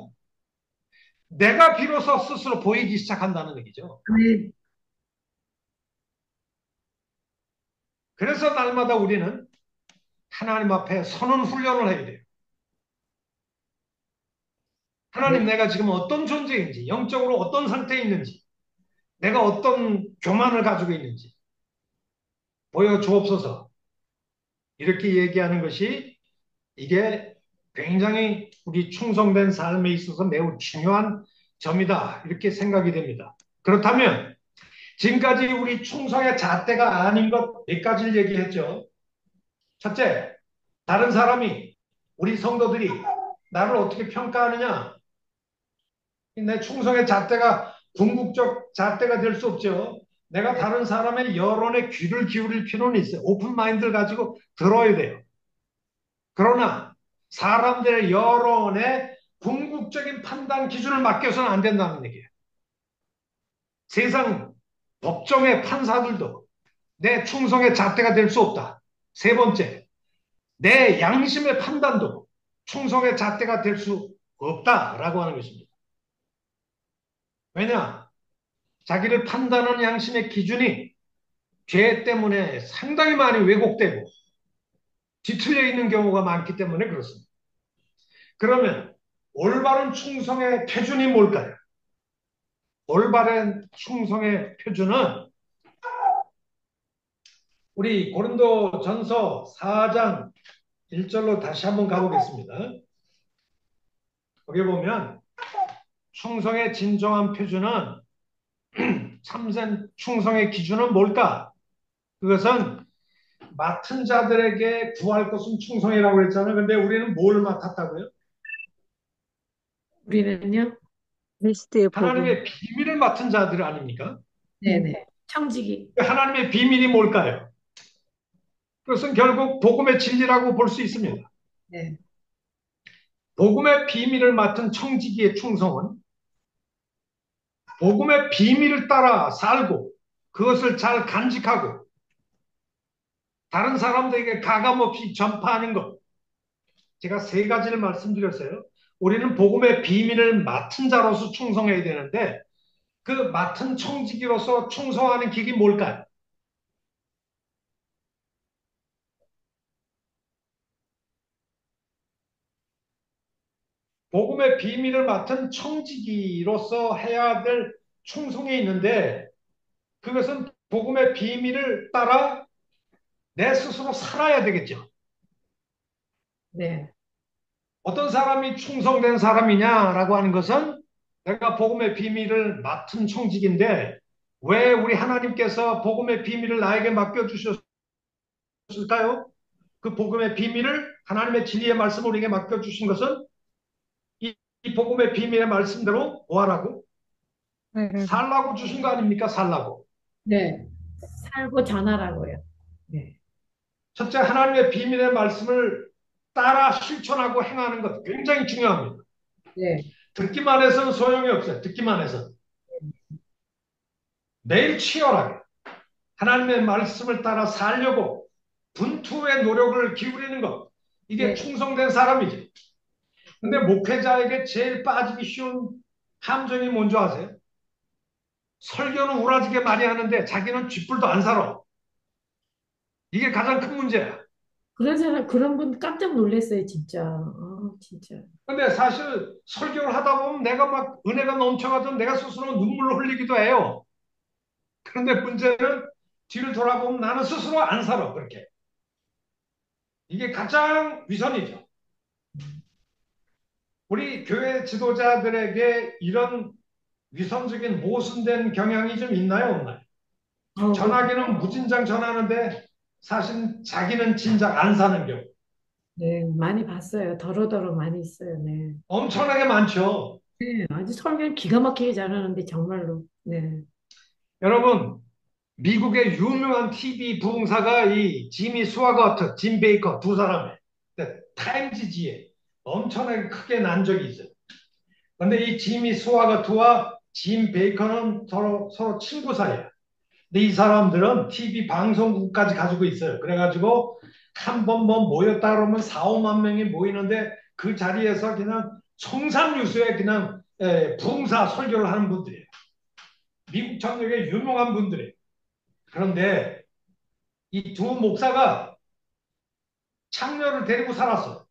내가 비로소 스스로 보이기 시작한다는 얘기죠. 아멘. 그래서 날마다 우리는 하나님 앞에 서는 훈련을 해야 돼요. 하나님, 네. 내가 지금 어떤 존재인지, 영적으로 어떤 상태에 있는지, 내가 어떤 교만을 가지고 있는지 보여주옵소서. 이렇게 얘기하는 것이 이게 굉장히 우리 충성된 삶에 있어서 매우 중요한 점이다. 이렇게 생각이 됩니다. 그렇다면 지금까지 우리 충성의 잣대가 아닌 것 몇 가지를 얘기했죠. 첫째, 다른 사람이, 우리 성도들이 나를 어떻게 평가하느냐? 내 충성의 잣대가 궁극적 잣대가 될 수 없죠. 내가 다른 사람의 여론에 귀를 기울일 필요는 있어요. 오픈 마인드를 가지고 들어야 돼요. 그러나 사람들의 여론에 궁극적인 판단 기준을 맡겨서는 안 된다는 얘기예요. 세상 법정의 판사들도 내 충성의 잣대가 될 수 없다. 세 번째, 내 양심의 판단도 충성의 잣대가 될 수 없다라고 하는 것입니다. 왜냐? 자기를 판단하는 양심의 기준이 죄 때문에 상당히 많이 왜곡되고 뒤틀려 있는 경우가 많기 때문에 그렇습니다. 그러면 올바른 충성의 표준이 뭘까요? 올바른 충성의 표준은 우리 고린도전서 4장 1절로 다시 한번 가보겠습니다. 거기 보면 충성의 진정한 표준은 참된 충성의 기준은 뭘까? 그것은 맡은 자들에게 구할 것은 충성이라고 했잖아요. 근데 우리는 뭘 맡았다고요? 우리는요? 그리스도의 복음. 하나님의 비밀을 맡은 자들 아닙니까? 네네. 청지기. 하나님의 비밀이 뭘까요? 그것은 결국 복음의 진리라고 볼 수 있습니다. 네. 복음의 비밀을 맡은 청지기의 충성은 복음의 비밀을 따라 살고 그것을 잘 간직하고 다른 사람들에게 가감없이 전파하는 것. 제가 세 가지를 말씀드렸어요. 우리는 복음의 비밀을 맡은 자로서 충성해야 되는데 그 맡은 청지기로서 충성하는 길이 뭘까요? 복음의 비밀을 맡은 청지기로서 해야 될 충성이 있는데 그것은 복음의 비밀을 따라 내 스스로 살아야 되겠죠. 네. 어떤 사람이 충성된 사람이냐라고 하는 것은 내가 복음의 비밀을 맡은 청직인데 왜 우리 하나님께서 복음의 비밀을 나에게 맡겨주셨을까요? 그 복음의 비밀을 하나님의 진리의 말씀을 우리에게 맡겨주신 것은 이 복음의 비밀의 말씀대로 뭐하라고? 살라고 주신 거 아닙니까? 살라고. 네. 살고 전하라고요. 네. 첫째, 하나님의 비밀의 말씀을 따라 실천하고 행하는 것 굉장히 중요합니다. 네, 듣기만 해서는 소용이 없어요. 듣기만 해서. 매일 치열하게 하나님의 말씀을 따라 살려고 분투의 노력을 기울이는 것. 이게 네, 충성된 사람이지. 근데 목회자에게 제일 빠지기 쉬운 함정이 뭔지 아세요? 설교는 우라지게 많이 하는데 자기는 쥐뿔도 안 살아. 이게 가장 큰 문제야. 그런 사람, 그런 분 깜짝 놀랐어요, 진짜. 진짜. 근데 사실 설교를 하다 보면 내가 막 은혜가 넘쳐가지고 내가 스스로 눈물을 흘리기도 해요. 그런데 문제는 뒤를 돌아보면 나는 스스로 안 살아, 그렇게. 이게 가장 위선이죠. 우리 교회 지도자들에게 이런 위선적인 모순된 경향이 좀 있나요, 없나요? 그, 전하기는 무진장 전하는데 사실 자기는 진작 안 사는 경우 네, 많이 봤어요. 더러더러 많이 있어요, 네. 엄청나게 많죠. 네, 아주 설교를 기가 막히게 잘하는데, 정말로. 네. 여러분, 미국의 유명한 TV 부흥사가 이 지미 스와거트, 짐 베이커 두 사람의 타임지지에 엄청나게 크게 난 적이 있어요. 그런데 이 지미 스와거트와 짐 베이커는 서로 친구 사이야. 근데 이 사람들은 TV 방송국까지 가지고 있어요. 그래가지고 한 번 뭐 모였다 그러면 4, 5만 명이 모이는데 그 자리에서 그냥 청산유수의 그냥 부흥사 설교를 하는 분들이에요. 미국 전역에 유명한 분들이에요. 그런데 이 두 목사가 창녀를 데리고 살았어.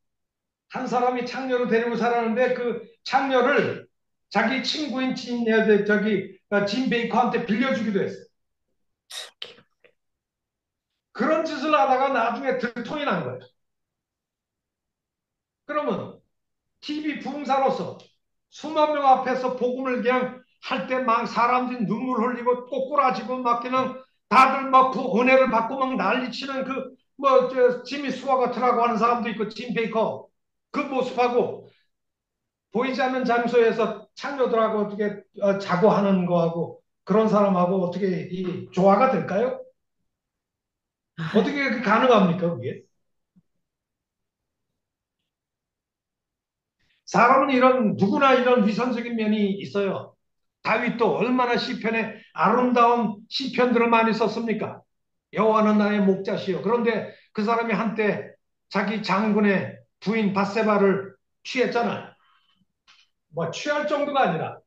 한 사람이 창녀를 데리고 살았는데 그 창녀를 자기 친구인 진 베이커한테 빌려주기도 했어요. 그런 짓을 하다가 나중에 들통이 난 거예요. 그러면 TV 부흥사로서 수만 명 앞에서 복음을 그냥 할 때 막 사람들이 눈물 흘리고 꼬꾸라지고 막 그냥 다들 막 은혜를 받고 막 난리치는 그 뭐 지미 스와거트라고 하는 사람도 있고 짐 베이커 그 모습하고 보이지 않는 장소에서 창녀들하고 어떻게 자고 하는 거하고 그런 사람하고 어떻게 이 조화가 될까요? 아, 어떻게 그게 가능합니까 그게? 사람은 이런 누구나 이런 위선적인 면이 있어요. 다윗도 얼마나 시편에 아름다운 시편들을 많이 썼습니까? 여호와는 나의 목자시요. 그런데 그 사람이 한때 자기 장군의 부인 바세바를 취했잖아요. 뭐 취할 정도가 아니라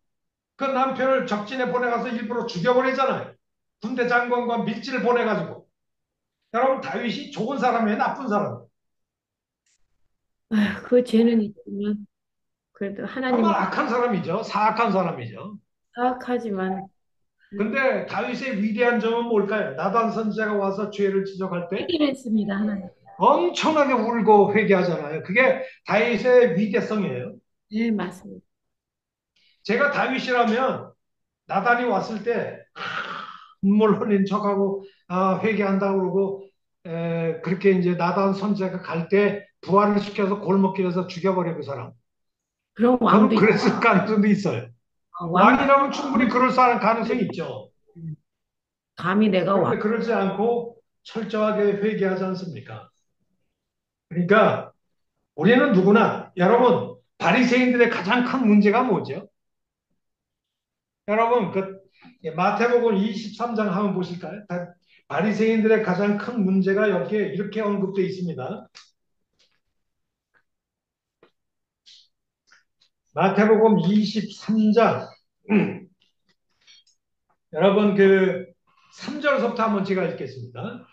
그 남편을 적진에 보내가서 일부러 죽여버리잖아요. 군대 장관과 밀지를 보내가지고. 여러분 다윗이 좋은 사람이에요, 나쁜 사람? 그 죄는 있지만, 그래도 하나님 정말 악한 사람이죠. 사악한 사람이죠. 사악하지만, 근데 다윗의 위대한 점은 뭘까요? 나단 선지자가 와서 죄를 지적할 때 해결했습니다, 하나님. 엄청나게 울고 회개하잖아요. 그게 다윗의 위대성이에요. 네, 맞습니다. 제가 다윗이라면 나단이 왔을 때 눈물 흘린 척하고 회개한다고 그러고 그렇게 이제 나단 선지자가 갈 때 부활을 시켜서 골목길에서 죽여버려 그 사람. 그런 저는 왕도 있, 그랬을 가능성도 있어요. 왕, 왕이라면 충분히 그럴 가능성이 있죠. 감히 내가 왕. 그런데 그러지 않고 철저하게 회개하지 않습니까? 그러니까 우리는 누구나 여러분 바리새인들의 가장 큰 문제가 뭐죠? 여러분 그 마태복음 23장 한번 보실까요? 바리새인들의 가장 큰 문제가 여기에 이렇게 언급되어 있습니다. 마태복음 23장 여러분 그 3절부터 한번 제가 읽겠습니다.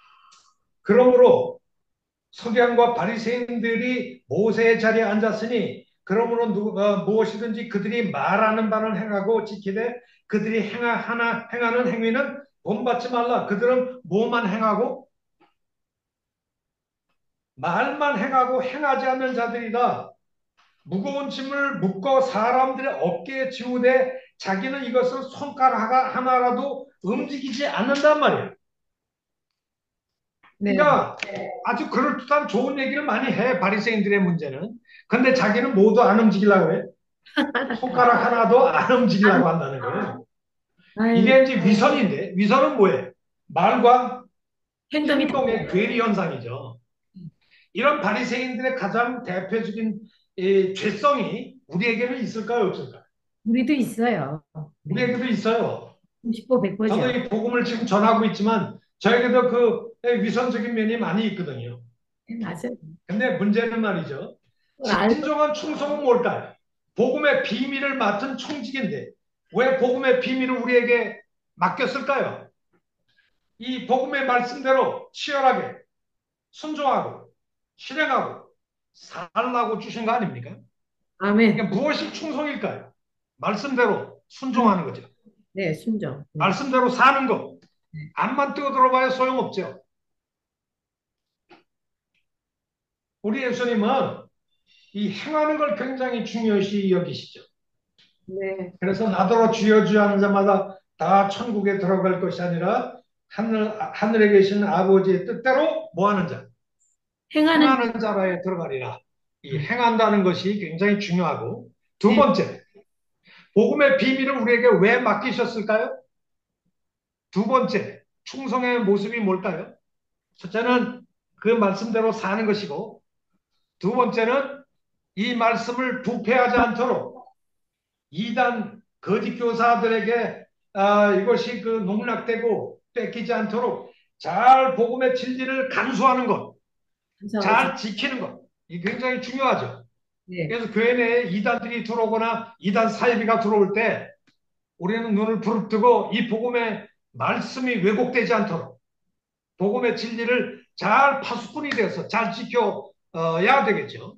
그러므로 서기관과 바리새인들이 모세의 자리에 앉았으니 그러므로 무엇이든지 그들이 말하는 바는 행하고 지키되 그들이 행하는 행위는 본받지 말라. 그들은 뭐만 행하고 말만 행하고 행하지 않는 자들이다. 무거운 짐을 묶어 사람들의 어깨에 지우되 자기는 이것을 손가락 하나라도 움직이지 않는단 말이야. 네. 그러니까 아주 그럴듯한 좋은 얘기를 많이 해 바리새인들의 문제는. 근데 자기는 모두 안 움직이려고 해. 손가락 하나도 안 움직이려고 한다는 거예요. 아유, 이게 이제 위선인데 위선은 뭐예요? 말과 행동이 다 행동의 괴리 현상이죠. 이런 바리새인들의 가장 대표적인 이 죄성이 우리에게는 있을까요, 없을까요? 우리도 있어요. 네. 우리에게도 있어요. 90보 저도 100보죠. 이 복음을 지금 전하고 있지만 저에게도 그 위선적인 면이 많이 있거든요. 맞아요. 근데 문제는 말이죠. 그걸 알고, 진정한 충성은 뭘까요? 복음의 비밀을 맡은 총직인데 왜 복음의 비밀을 우리에게 맡겼을까요? 이 복음의 말씀대로 치열하게 순종하고 실행하고 살라고 주신 거 아닙니까? 아멘. 그러니까 무엇이 충성일까요? 말씀대로 순- 순종하는 거죠. 네, 순종. 네. 말씀대로 사는 거. 앞만 뜨고 들어봐야 소용없죠. 우리 예수님은 이 행하는 걸 굉장히 중요시 여기시죠. 네. 그래서 나더러 주여 주여 하는 자마다 다 천국에 들어갈 것이 아니라 하늘에 계신 아버지의 뜻대로 뭐 하는 자? 행하는, 행하는 자라에 들어가리라. 이 행한다는 것이 굉장히 중요하고 두 네. 번째, 복음의 비밀을 우리에게 왜 맡기셨을까요? 두 번째, 충성의 모습이 뭘까요? 첫째는 그 말씀대로 사는 것이고 두 번째는 이 말씀을 부패하지 않도록 이단 거짓 교사들에게 이것이 그 농락되고 뺏기지 않도록 잘 복음의 진리를 간수하는 것, 감사하죠. 잘 지키는 것, 이 굉장히 중요하죠. 네. 그래서 교회 내에 이단들이 들어오거나 이단 사이비가 들어올 때 우리는 눈을 부릅뜨고 이 복음의 말씀이 왜곡되지 않도록 복음의 진리를 잘 파수꾼이 되어서 잘 지켜야 되겠죠.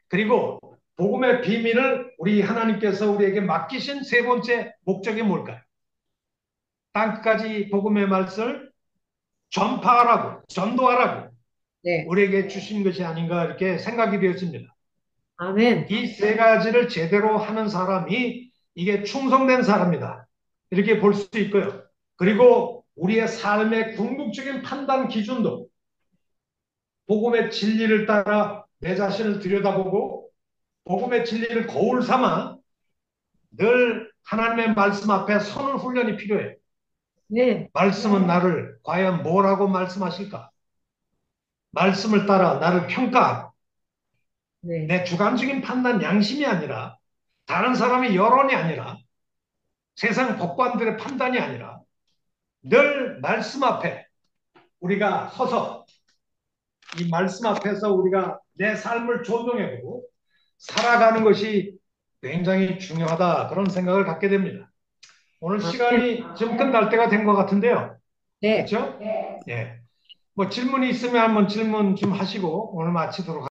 그리고 복음의 비밀을 우리 하나님께서 우리에게 맡기신 세 번째 목적이 뭘까요? 땅끝까지 복음의 말씀을 전파하라고, 전도하라고 네. 우리에게 주신 것이 아닌가 이렇게 생각이 되었습니다. 아멘. 이 세 가지를 제대로 하는 사람이 이게 충성된 사람이다. 이렇게 볼 수 있고요. 그리고 우리의 삶의 궁극적인 판단 기준도 복음의 진리를 따라 내 자신을 들여다보고 복음의 진리를 거울 삼아 늘 하나님의 말씀 앞에 서는 훈련이 필요해요. 네. 말씀은 나를 과연 뭐라고 말씀하실까? 말씀을 따라 나를 평가하고 네. 내 주관적인 판단 양심이 아니라 다른 사람의 여론이 아니라 세상 법관들의 판단이 아니라 늘 말씀 앞에 우리가 서서 이 말씀 앞에서 우리가 내 삶을 조정해보고 살아가는 것이 굉장히 중요하다 그런 생각을 갖게 됩니다. 오늘 아멘. 시간이 좀 끝날 때가 된 것 같은데요. 네. 그렇죠? 예. 뭐 질문이 있으면 한번 질문 좀 하시고 오늘 마치도록